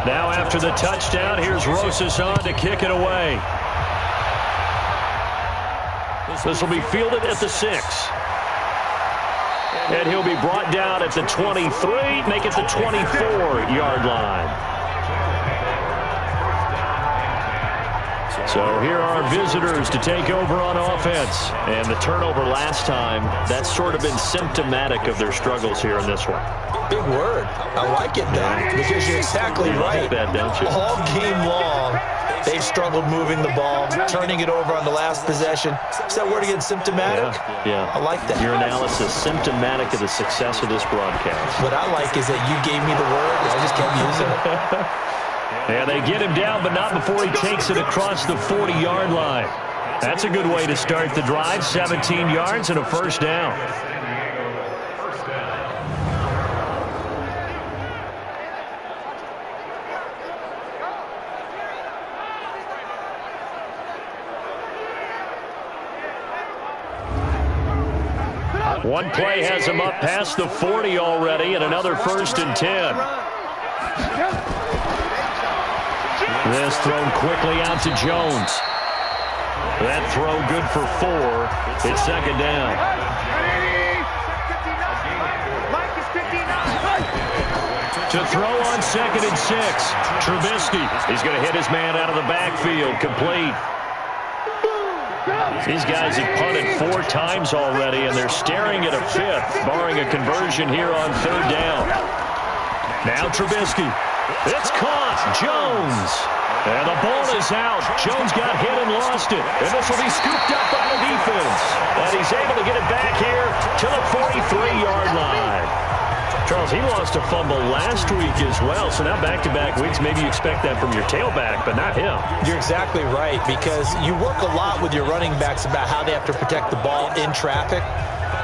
Now after the touchdown, here's Rosas on to kick it away. This will be fielded at the 6. And he'll be brought down at the 23, make it the 24-yard line. So here are our visitors to take over on offense. And the turnover last time, that's sort of been symptomatic of their struggles here in this one. Big word. I like it, though, because you're exactly right. Like that, don't you? All game long, they've struggled moving the ball, turning it over on the last possession. Is that word again, symptomatic? Yeah. I like that. Your analysis, symptomatic of the success of this broadcast. What I like is that you gave me the word, I just kept using it. And they get him down, but not before he takes it across the 40-yard line. That's a good way to start the drive. 17 yards and a first down. One play has him up past the 40 already, and another 1st and 10. This thrown quickly out to Jones. That throw good for 4. It's 2nd down. To throw on 2nd and 6. Trubisky. He's going to hit his man out of the backfield. Complete. These guys have punted 4 times already, and they're staring at a 5th, barring a conversion here on 3rd down. Now Trubisky. It's caught. Jones. And the ball is out. Jones got hit and lost it. And this will be scooped up by the defense. And he's able to get it back here to the 43-yard line. Charles, he lost a fumble last week as well, so now back-to-back weeks, maybe you expect that from your tailback, but not him. You're exactly right, because you work a lot with your running backs about how they have to protect the ball in traffic.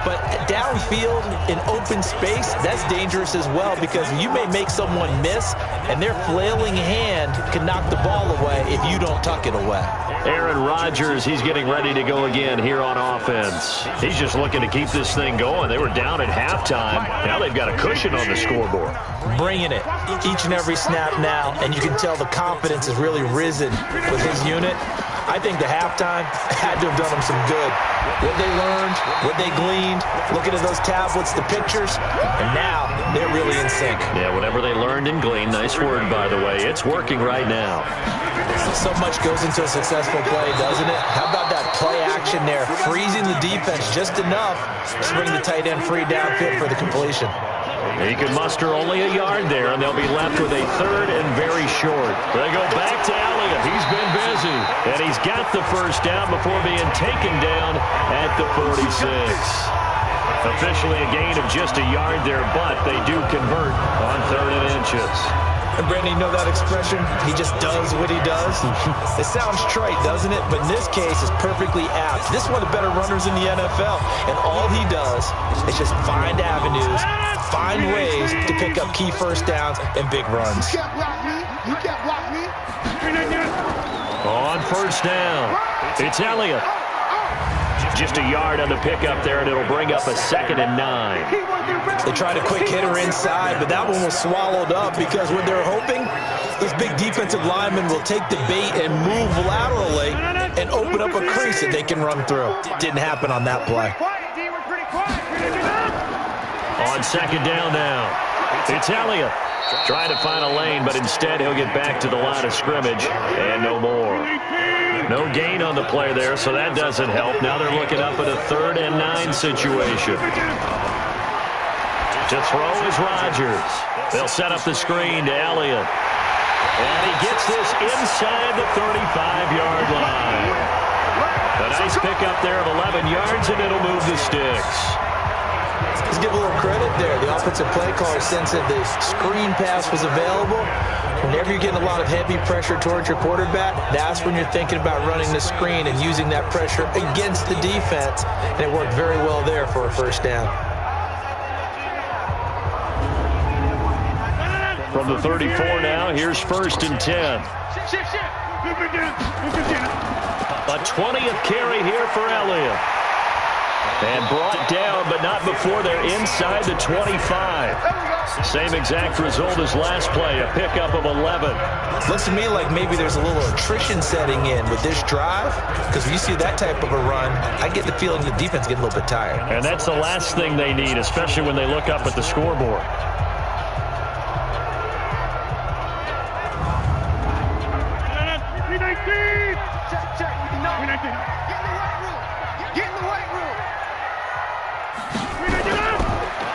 But downfield in open space, that's dangerous as well, because you may make someone miss, and their flailing hand can knock the ball away if you don't tuck it away. Aaron Rodgers, he's getting ready to go again here on offense. He's just looking to keep this thing going. They were down at halftime. Now they've got a cushion on the scoreboard. Bringing it each and every snap now, and you can tell the confidence has really risen with his unit. I think the halftime had to have done them some good. What they learned, what they gleaned, looking at those tablets, the pictures, and now they're really in sync. Yeah, whatever they learned and gleaned, nice word, by the way. It's working right now. So much goes into a successful play, doesn't it? How about that play action there, freezing the defense just enough to bring the tight end free downfield for the completion. He can muster only a yard there, and they'll be left with a 3rd and very short. They go back to Elliott. He's been busy, and he's got the first down before being taken down at the 46. Officially a gain of just a yard there, but they do convert on 3rd and inches. And Brandon, you know that expression? He just does what he does. It sounds trite, doesn't it? But in this case, it's perfectly apt. This is one of the better runners in the NFL, and all he does is just find avenues, find ways to pick up key first downs and big runs. You can't block me. You can't block me. On 1st down, it's Elliott. Just a yard on the pickup there, and it'll bring up a 2nd and 9. They tried a quick hitter inside, but that one was swallowed up because what they're hoping, this big defensive lineman will take the bait and move laterally and open up a crease that they can run through. Didn't happen on that play. On 2nd down now, it's Elliott. Trying to find a lane, but instead he'll get back to the line of scrimmage, and no more. No gain on the play there, so that doesn't help. Now they're looking up at a 3rd and 9 situation. To throw is Rodgers. They'll set up the screen to Elliott. And he gets this inside the 35-yard line. A nice pickup there of 11 yards, and it'll move the sticks. Let's give a little credit there. The offensive play caller sensed that the screen pass was available. Whenever you're getting a lot of heavy pressure towards your quarterback, that's when you're thinking about running the screen and using that pressure against the defense. And it worked very well there for a first down. From the 34 now, here's 1st and 10. A 20th carry here for Elliott. And brought down, but not before they're inside the 25. Same exact result as last play, a pickup of 11. Looks to me like maybe there's a little attrition setting in with this drive, because when you see that type of a run, I get the feeling the defense getting a little bit tired. And that's the last thing they need, especially when they look up at the scoreboard.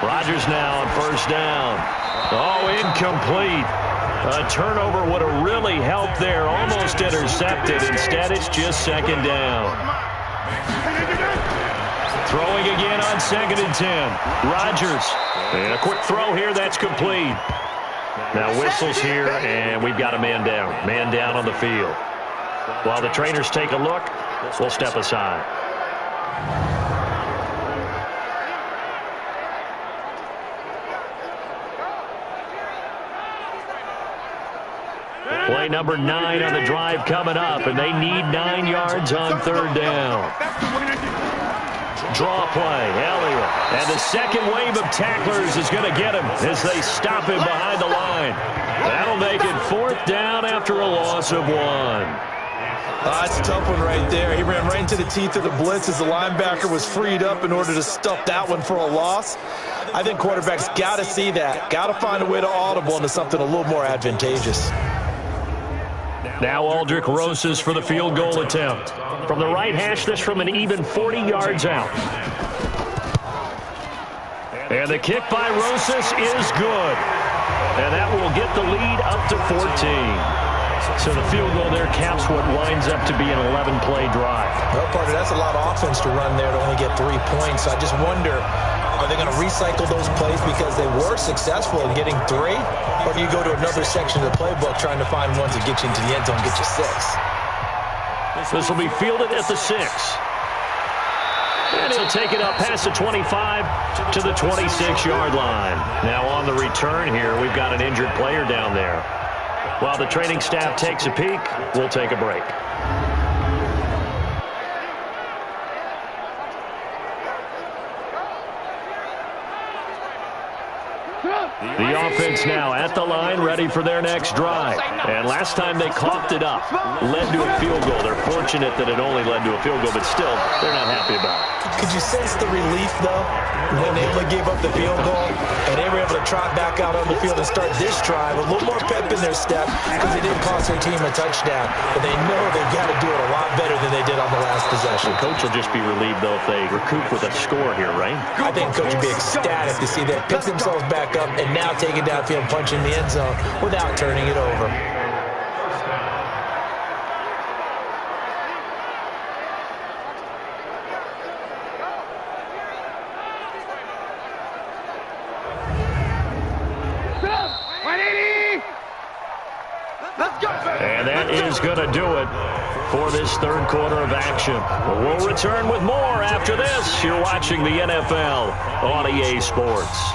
Rodgers now on 1st down. Oh, incomplete. A turnover would have really helped there. Almost intercepted. Instead, it's just 2nd down. Throwing again on 2nd and 10. Rodgers. And a quick throw here. That's complete. Now whistles here, and we've got a man down. Man down on the field. While the trainers take a look, will step aside. Play number 9 on the drive coming up, and they need 9 yards on third down. Draw play, Elliott. And the second wave of tacklers is going to get him as they stop him behind the line. That'll make it 4th down after a loss of 1. That's a tough one right there. He ran right into the teeth of the blitz as the linebacker was freed up in order to stuff that one for a loss. I think quarterbacks got to see that. Got to find a way to audible into something a little more advantageous. Now Aldrich Rosas for the field goal attempt. From the right hash, this from an even 40 yards out. And the kick by Rosas is good. And that will get the lead up to 14. So the field goal there caps what winds up to be an 11-play drive. Well, partner, that's a lot of offense to run there to only get 3 points. I just wonder, are they going to recycle those plays because they were successful in getting 3? Or do you go to another section of the playbook trying to find ones that get you into the end zone, get you 6? This will be fielded at the 6. And he'll take it up past the 25 to the 26-yard line. Now on the return here, we've got an injured player down there. While the training staff takes a peek, we'll take a break. The offense now at the line, ready for their next drive. And last time they coughed it up, led to a field goal. They're fortunate that it only led to a field goal, but still, they're not happy about it. Could you sense the relief, though, when they gave up the field goal and they were able to trot back out on the field and start this drive? A little more pep in their step because they didn't cost their team a touchdown. But they know they've got to do it a lot better than they did on the last possession. The coach will just be relieved, though, if they recoup with a score here, right? I think coach would be ecstatic to see them pick themselves back up and now take it downfield and punch in the end zone without turning it over. And that is going to do it for this third quarter of action. We'll return with more after this. You're watching the NFL on EA Sports.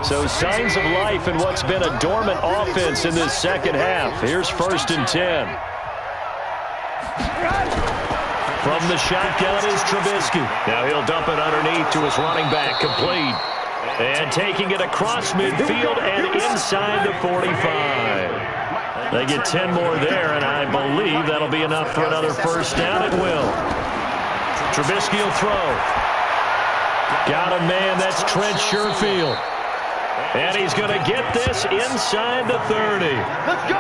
So signs of life in what's been a dormant offense in this second half. Here's 1st and 10. From the shotgun is Trubisky. Now he'll dump it underneath to his running back, complete. And taking it across midfield and inside the 45. They get 10 more there, and I believe that'll be enough for another 1st down. It will. Trubisky will throw. Got a man, that's Trent Sherfield. And he's going to get this inside the 30.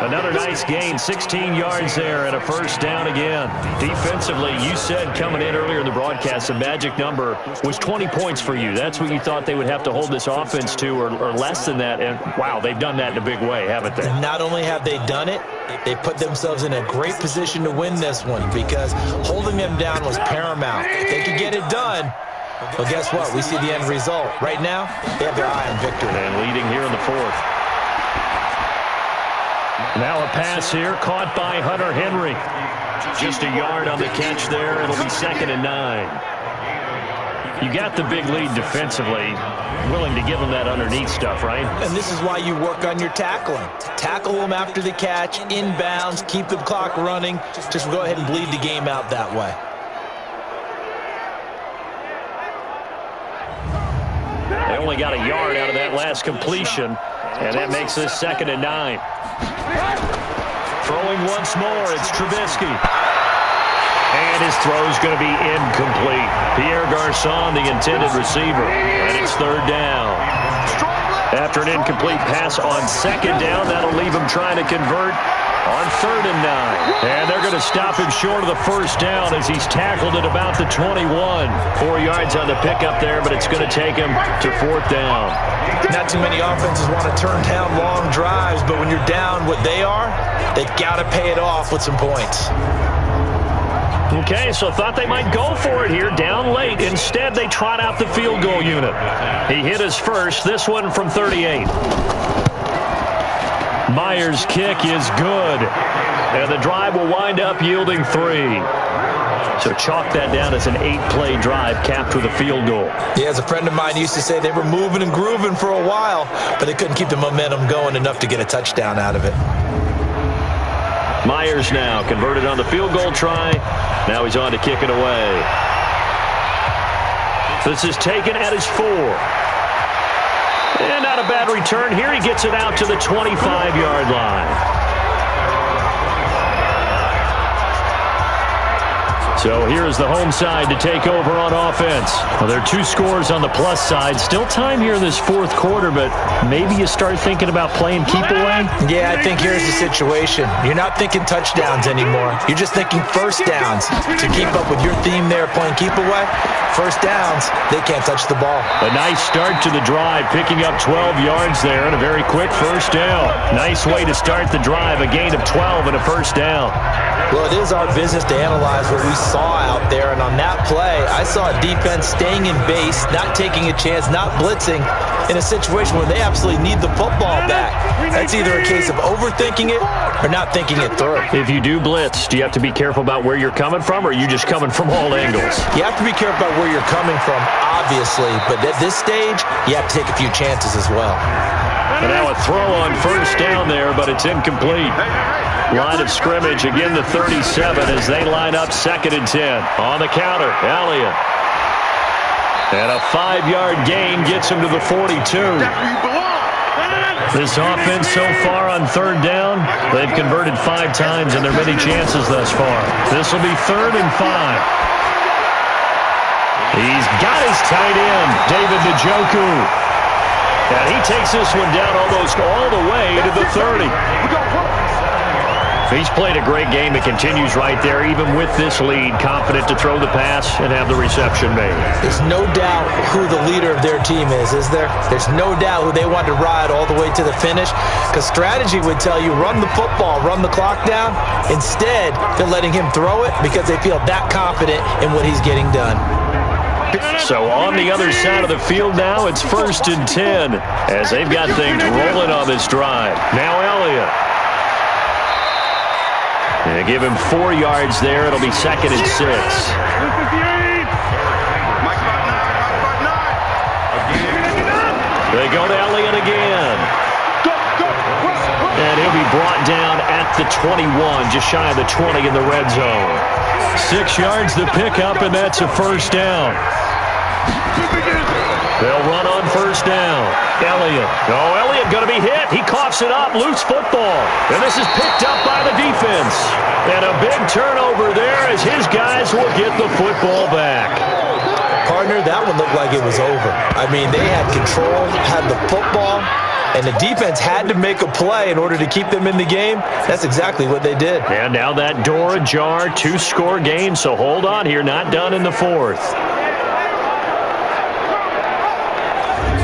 Another nice gain, 16 yards there and a 1st down again. Defensively, you said coming in earlier in the broadcast, the magic number was 20 points for you. That's what you thought they would have to hold this offense to or less than that. And, wow, they've done that in a big way, haven't they? Not only have they done it, they put themselves in a great position to win this one because holding them down was paramount. If they could get it done, well, guess what? We see the end result. Right now, they have their eye on victory. And leading here in the 4th. Now a pass here, caught by Hunter Henry. Just a yard on the catch there. It'll be 2nd and 9. You got the big lead defensively. Willing to give them that underneath stuff, right? And this is why you work on your tackling. Tackle them after the catch, inbounds, keep the clock running. Just go ahead and bleed the game out that way. They only got a yard out of that last completion, and that makes this 2nd and 9. Throwing once more, it's Trubisky. And his throw's going to be incomplete. Pierre Garçon, the intended receiver, and it's 3rd down. After an incomplete pass on 2nd down, that'll leave him trying to convert on 3rd and 9. And they're going to stop him short of the 1st down as he's tackled at about the 21. 4 yards on the pickup there, but it's going to take him to 4th down. Not too many offenses want to turn down long drives, but when you're down what they are, they've got to pay it off with some points. Okay, so thought they might go for it here, down late. Instead, they trot out the field goal unit. He hit his first, this one from 38. Myers' kick is good. And the drive will wind up yielding 3. So chalk that down as an 8-play drive capped with a field goal. Yeah, as a friend of mine used to say, they were moving and grooving for a while, but they couldn't keep the momentum going enough to get a touchdown out of it. Myers now converted on the field goal try. Now he's on to kick it away. This is taken at his 4. And not a bad return here. He gets it out to the 25-yard line. So here's the home side to take over on offense. Well, there are 2 scores on the plus side. Still time here in this fourth quarter, but maybe you start thinking about playing keep away? Yeah, I think here's the situation. You're not thinking touchdowns anymore. You're just thinking first downs. To keep up with your theme there, playing keep away, first downs, they can't touch the ball. A nice start to the drive, picking up 12 yards there and a very quick first down. Nice way to start the drive, a gain of 12 and a first down. Well, it is our business to analyze what we saw out there, and on that play, I saw a defense staying in base, not taking a chance, not blitzing, in a situation where they absolutely need the football back. That's either a case of overthinking it or not thinking it through. If you do blitz, do you have to be careful about where you're coming from, or are you just coming from all angles? You have to be careful about where you're coming from, obviously, but at this stage, you have to take a few chances as well. And now a throw on first down there, but it's incomplete. Line of scrimmage, again the 37 as they line up 2nd and 10. On the counter, Elliott. And a 5-yard gain gets him to the 42. This offense so far on 3rd down, they've converted 5 times in their many chances thus far. This will be 3rd and 5. He's got his tight end, David Njoku. And he takes this one down almost all the way to the 30. He's played a great game. It continues right there, even with this lead, confident to throw the pass and have the reception made. There's no doubt who the leader of their team is there? There's no doubt who they want to ride all the way to the finish, because strategy would tell you run the football, run the clock down. Instead, they're letting him throw it because they feel that confident in what he's getting done. So on the other side of the field now, it's 1st and 10 as they've got things rolling on this drive. Now Elliott. And give him 4 yards there. It'll be 2nd and 6. They go to Elliott again. And he'll be brought down at the 21, just shy of the 20 in the red zone. 6 yards the pickup, and that's a first down. They'll run on first down. Elliott. Oh, Elliott going to be hit. He coughs it up. Loose football. And this is picked up by the defense. And a big turnover there as his guys will get the football back. Partner, that one looked like it was over. I mean, they had control, had the football, and the defense had to make a play in order to keep them in the game. That's exactly what they did. And now that door ajar, 2-score game, so hold on here, not done in the 4th.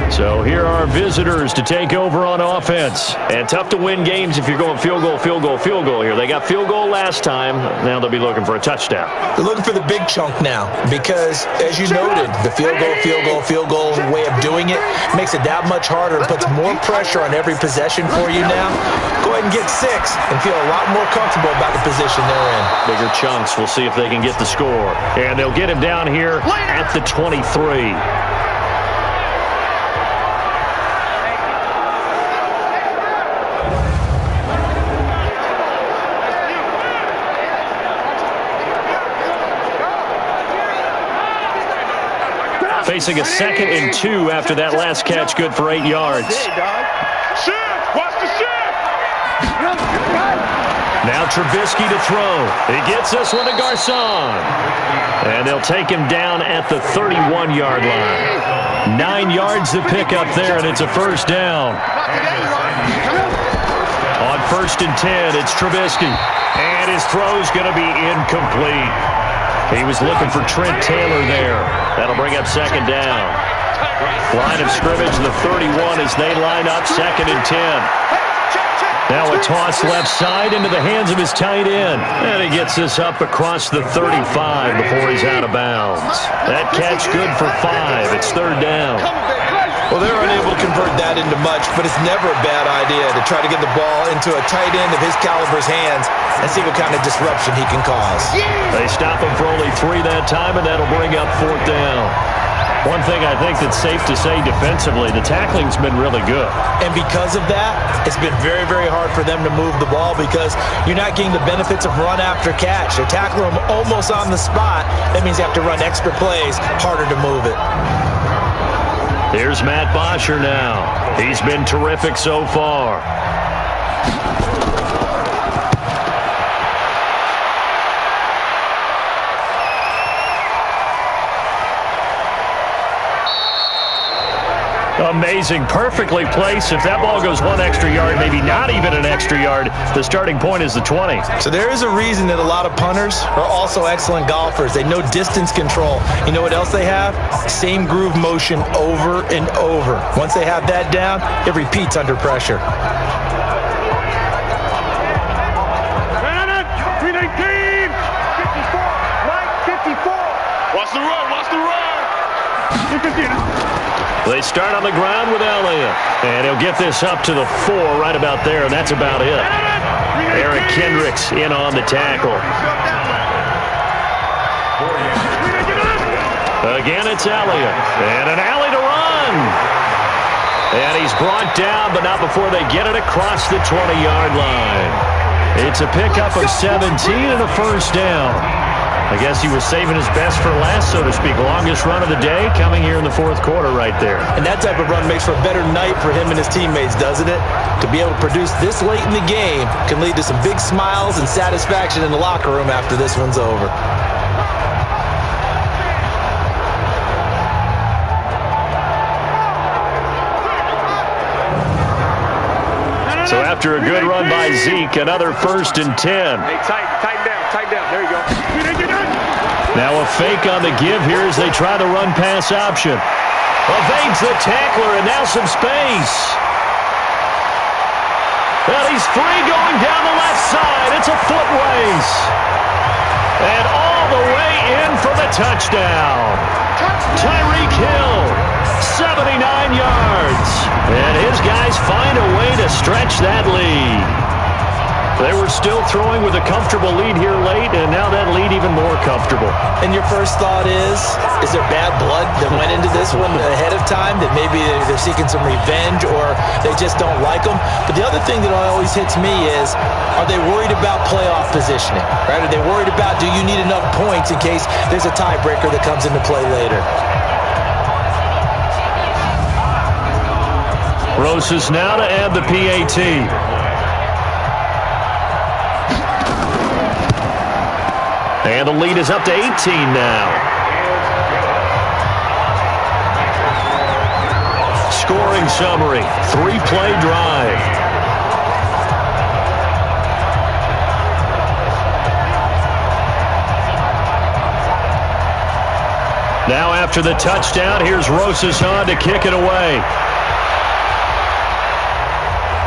So here are visitors to take over on offense. And tough to win games if you're going field goal, field goal, field goal here. They got field goal last time. Now they'll be looking for a touchdown. They're looking for the big chunk now because, as you noted, the field goal way of doing it makes it that much harder. It puts more pressure on every possession for you now. Go ahead and get 6 and feel a lot more comfortable about the position they're in. Bigger chunks. We'll see if they can get the score. And they'll get him down here at the 23. Facing a 2nd and 2 after that last catch, good for 8 yards. Watch the shift! Now Trubisky to throw. He gets this one to Garcon. And they'll take him down at the 31-yard line. 9 yards to pick up there, and it's a first down. On 1st and 10, it's Trubisky. And his throw's going to be incomplete. He was looking for Trent Taylor there. That'll bring up 2nd down. Line of scrimmage, the 31 as they line up 2nd and 10. Now a toss left side into the hands of his tight end. And he gets this up across the 35 before he's out of bounds. That catch good for 5. It's 3rd down. Well, they're unable to convert that into much, but it's never a bad idea to try to get the ball into a tight end of his caliber's hands and see what kind of disruption he can cause. They stop him for only 3 that time, and that'll bring up 4th down. One thing I think that's safe to say defensively, the tackling's been really good. And because of that, it's been very, very hard for them to move the ball because you're not getting the benefits of run after catch. They're tackling them almost on the spot. That means you have to run extra plays, harder to move it. Here's Matt Bosher now. He's been terrific so far. Amazing. Perfectly placed. If that ball goes 1 extra yard, maybe not even an extra yard, the starting point is the 20. So there is a reason that a lot of punters are also excellent golfers. They know distance control. You know what else they have? Same groove motion over and over. Once they have that down, it repeats under pressure. 319! 54! Right 54! Watch the run, watch the run! They start on the ground with Elliott. And he'll get this up to the 4 right about there, and that's about it. Eric Kendricks in on the tackle. Again, it's Elliott. And an alley to run. And he's brought down, but not before they get it across the 20-yard line. It's a pickup of 17 and a 1st down. I guess he was saving his best for last, so to speak. Longest run of the day coming here in the 4th quarter right there. And that type of run makes for a better night for him and his teammates, doesn't it? To be able to produce this late in the game can lead to some big smiles and satisfaction in the locker room after this one's over. So after a good run by Zeke, another 1st and 10. Hey, tighten down. There you go. Now a fake on the give here as they try the run-pass option. Evades the tackler, and now some space. Well, he's free going down the left side. It's a foot race. And all the way in for the touchdown. Tyreek Hill, 79 yards. And his guys find a way to stretch that lead. They were still throwing with a comfortable lead here late, and now that lead even more comfortable. And your first thought is there bad blood that went into this one ahead of time, that maybe they're seeking some revenge or they just don't like them? But the other thing that always hits me is, are they worried about playoff positioning? Right? Are they worried about, do you need enough points in case there's a tiebreaker that comes into play later? Roses now to add the PAT. And the lead is up to 18 now. Scoring summary, 3-play drive. Now after the touchdown, here's Rosas on to kick it away.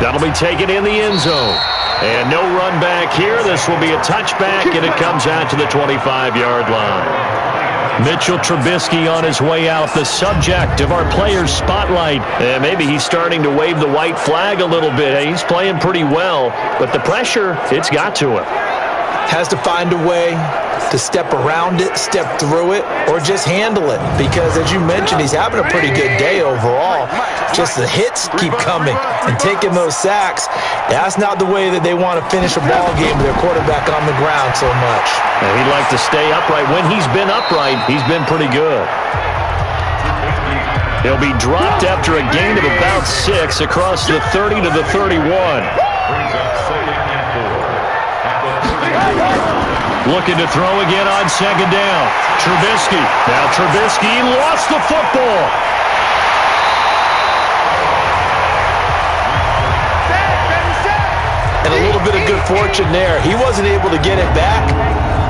That'll be taken in the end zone. And no run back here. This will be a touchback, and it comes out to the 25-yard line. Mitchell Trubisky on his way out, the subject of our players' spotlight. And maybe he's starting to wave the white flag a little bit. He's playing pretty well, but the pressure, it's got to him. Has to find a way to step around it, step through it, or just handle it. Because, as you mentioned, he's having a pretty good day overall. Just the hits keep coming and taking those sacks. That's not the way that they want to finish a ball game with their quarterback on the ground so much. And he'd like to stay upright. When he's been upright, he's been pretty good. He'll be dropped after a gain of about 6 across the 30 to the 31. Looking to throw again on 2nd down. Trubisky. Now Trubisky lost the football. And a little bit of good fortune there. He wasn't able to get it back,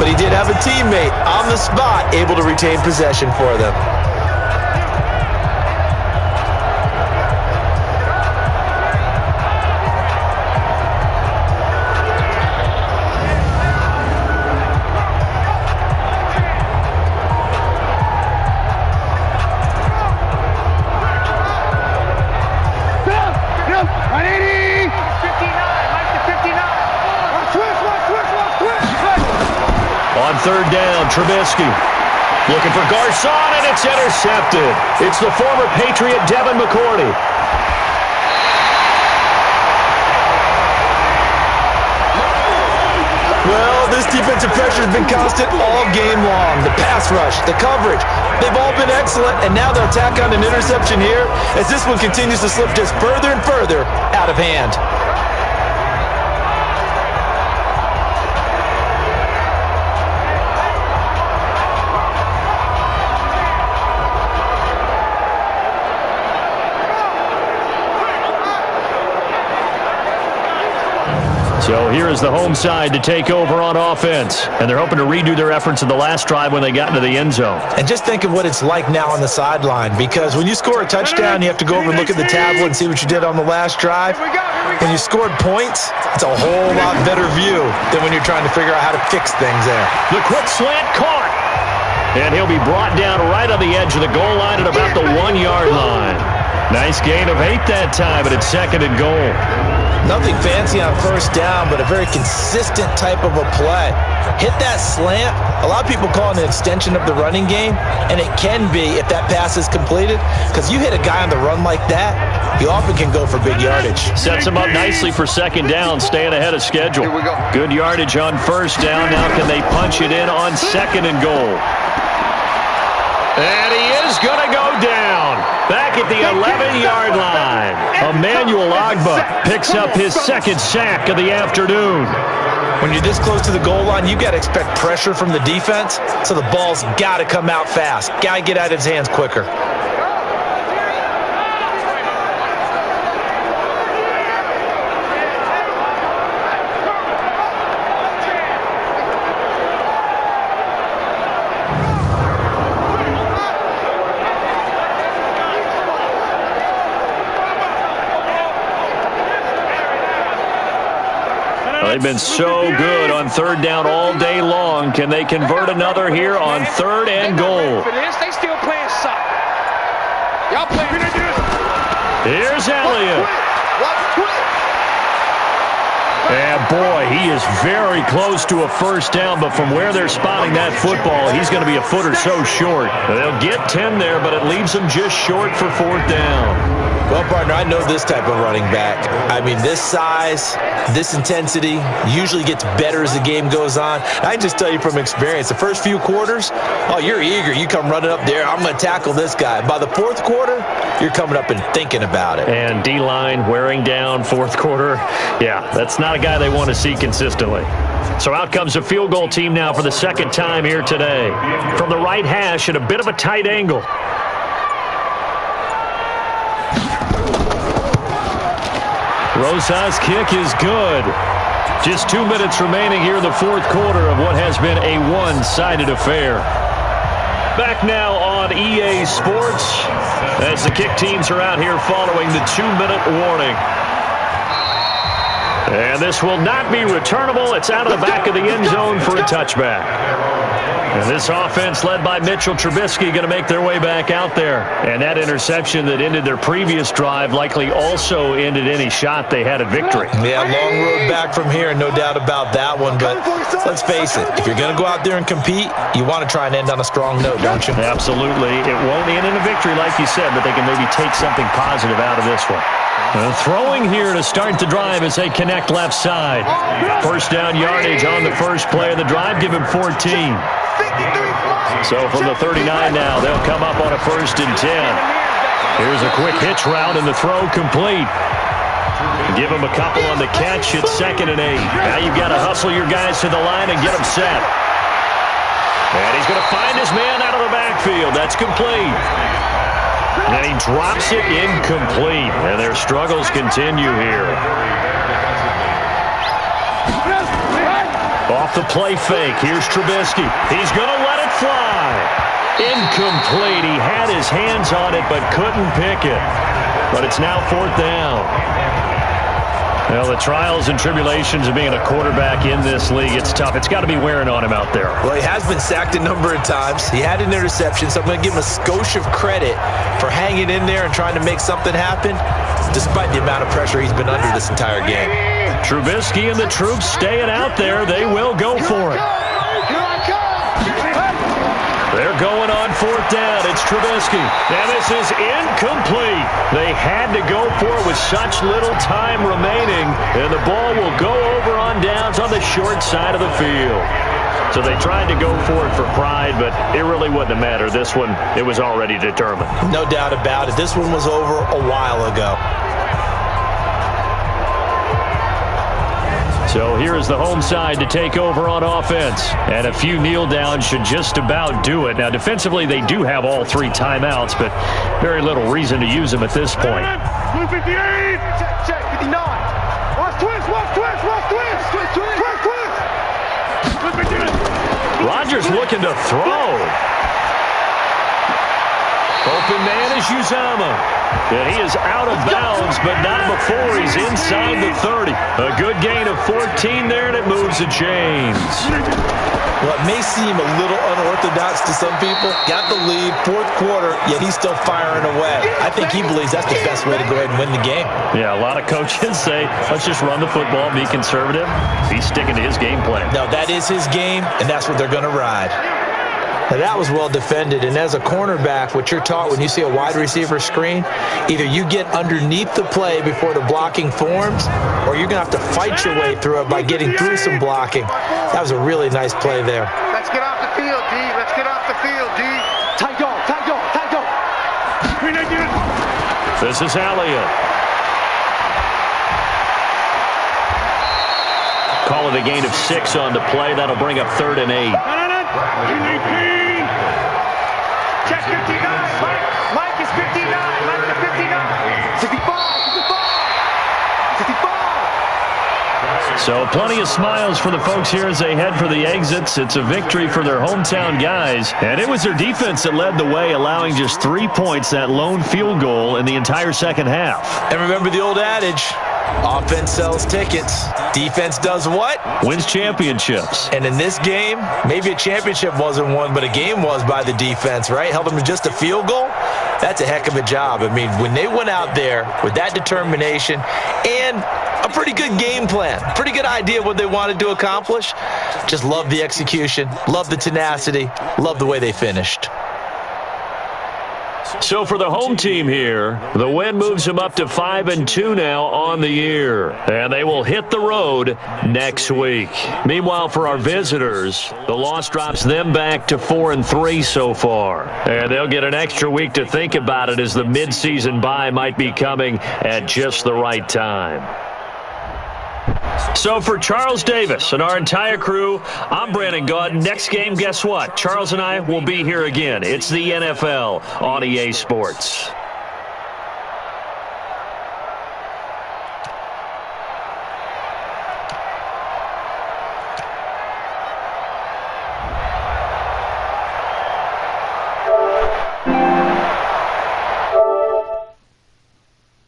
but he did have a teammate on the spot able to retain possession for them. On third down, Trubisky. Looking for Garcon, and it's intercepted. It's the former Patriot Devin McCourty. Well, this defensive pressure has been constant all game long. The pass rush, the coverage, they've all been excellent, and now they'll tack on an interception here as this one continues to slip just further and further out of hand. So here is the home side to take over on offense. And they're hoping to redo their efforts in the last drive when they got into the end zone. And just think of what it's like now on the sideline, because when you score a touchdown, you have to go over and look at the tablet and see what you did on the last drive. When you scored points, it's a whole lot better view than when you're trying to figure out how to fix things there. The quick slant caught. And he'll be brought down right on the edge of the goal line at about the 1-yard line. Nice gain of 8 that time, but it's second and goal. Nothing fancy on first down, but a very consistent type of a play. Hit that slant. A lot of people call it an extension of the running game, and it can be if that pass is completed, because you hit a guy on the run like that, he often can go for big yardage. Sets him up nicely for second down, staying ahead of schedule. Here we go. Good yardage on first down. Now can they punch it in on second and goal? And he is going to go down. Back at the 11-yard line. Emmanuel Ogbah picks up his second sack of the afternoon. When you're this close to the goal line, you got to expect pressure from the defense, so the ball's got to come out fast. Got to get out of his hands quicker. They've been so good on third down all day long. Can they convert another here on third and goal? They still playing soft. Y'all playing. Here's Elliott. And boy, he is very close to a first down, but from where they're spotting that football, he's going to be a foot or so short. They'll get 10 there, but it leaves them just short for fourth down. Well, partner, I know this type of running back. I mean, this size, this intensity usually gets better as the game goes on. I can just tell you from experience, the first few quarters, oh, you're eager. You come running up there, I'm going to tackle this guy. By the fourth quarter, you're coming up and thinking about it. And D-line wearing down fourth quarter. Yeah, that's not a guy they want to see consistently. So out comes a field goal team now for the second time here today. From the right hash at a bit of a tight angle. Rosa's kick is good. Just 2 minutes remaining here in the fourth quarter of what has been a one-sided affair. Back now on EA Sports as the kick teams are out here following the 2-minute warning. And this will not be returnable. It's out of the back of the end zone for a touchback. And this offense led by Mitchell Trubisky going to make their way back out there. And that interception that ended their previous drive likely also ended any shot they had at victory. Yeah, long road back from here, no doubt about that one. But let's face it, if you're going to go out there and compete, you want to try and end on a strong note, don't you? Absolutely. It won't end in a victory like you said, but they can maybe take something positive out of this one. Throwing here to start the drive as they connect left side. First down yardage on the first play of the drive. Give him 14. So from the 39 now, they'll come up on a 1st and 10. Here's a quick hitch route and the throw complete. Give him a couple on the catch. It's 2nd and 8. Now you've got to hustle your guys to the line and get them set. And he's going to find his man out of the backfield. That's complete. And he drops it incomplete. And their struggles continue here. Off the play fake. Here's Trubisky. He's going to let it fly. Incomplete. He had his hands on it but couldn't pick it. But it's now 4th down. Well, the trials and tribulations of being a quarterback in this league, it's tough. It's got to be wearing on him out there. Well, he has been sacked a number of times. He had an interception, so I'm going to give him a skosh of credit for hanging in there and trying to make something happen, despite the amount of pressure he's been under this entire game. Trubisky and the troops staying out there. They will go for it. down. It's Trubisky. And this is incomplete. They had to go for it with such little time remaining. And the ball will go over on downs on the short side of the field. So they tried to go for it for pride, but it really wouldn't have mattered. This one, it was already determined. No doubt about it. This one was over a while ago. So here's the home side to take over on offense. And a few kneel downs should just about do it. Now, defensively, they do have all 3 timeouts, but very little reason to use them at this point. 58. Check, 59. Watch twist, watch twist, watch twist. Twist, twist, twist, twist. Rodgers looking to throw. Open man is Uzama. And he is out of bounds, but not before he's inside the 30. A good gain of 14 there, and it moves the chains. Well, it may seem a little unorthodox to some people. Got the lead, 4th quarter, yet he's still firing away. I think he believes that's the best way to go ahead and win the game. Yeah, a lot of coaches say, let's just run the football, be conservative. He's sticking to his game plan. No, that is his game, and that's what they're going to ride. Now, that was well defended, and as a cornerback, what you're taught when you see a wide receiver screen, either you get underneath the play before the blocking forms, or you're going to have to fight your way through it by getting through some blocking. That was a really nice play there. Let's get off the field, D. Let's get off the field, D. Tight dog, tight dog, tight dog. This is Elliott. Call it a gain of 6 on the play. That'll bring up 3rd and 8. Check 59. Mike is 59. Mike is 59. 65. 65. 65. So plenty of smiles for the folks here as they head for the exits. It's a victory for their hometown guys. And it was their defense that led the way, allowing just 3 points, that lone field goal in the entire second half. And remember the old adage, offense sells tickets. Defense does what? Wins championships. And in this game, maybe a championship wasn't won, but a game was by the defense, right? Held them to just a field goal. That's a heck of a job. I mean, when they went out there with that determination and a pretty good game plan, pretty good idea what they wanted to accomplish, just love the execution, love the tenacity, love the way they finished. So for the home team here, the win moves them up to 5-2 now on the year. And they will hit the road next week. Meanwhile, for our visitors, the loss drops them back to 4-3 so far. And they'll get an extra week to think about it as the midseason bye might be coming at just the right time. So for Charles Davis and our entire crew, I'm Brandon Gaudin. Next game, guess what? Charles and I will be here again. It's the NFL on EA Sports.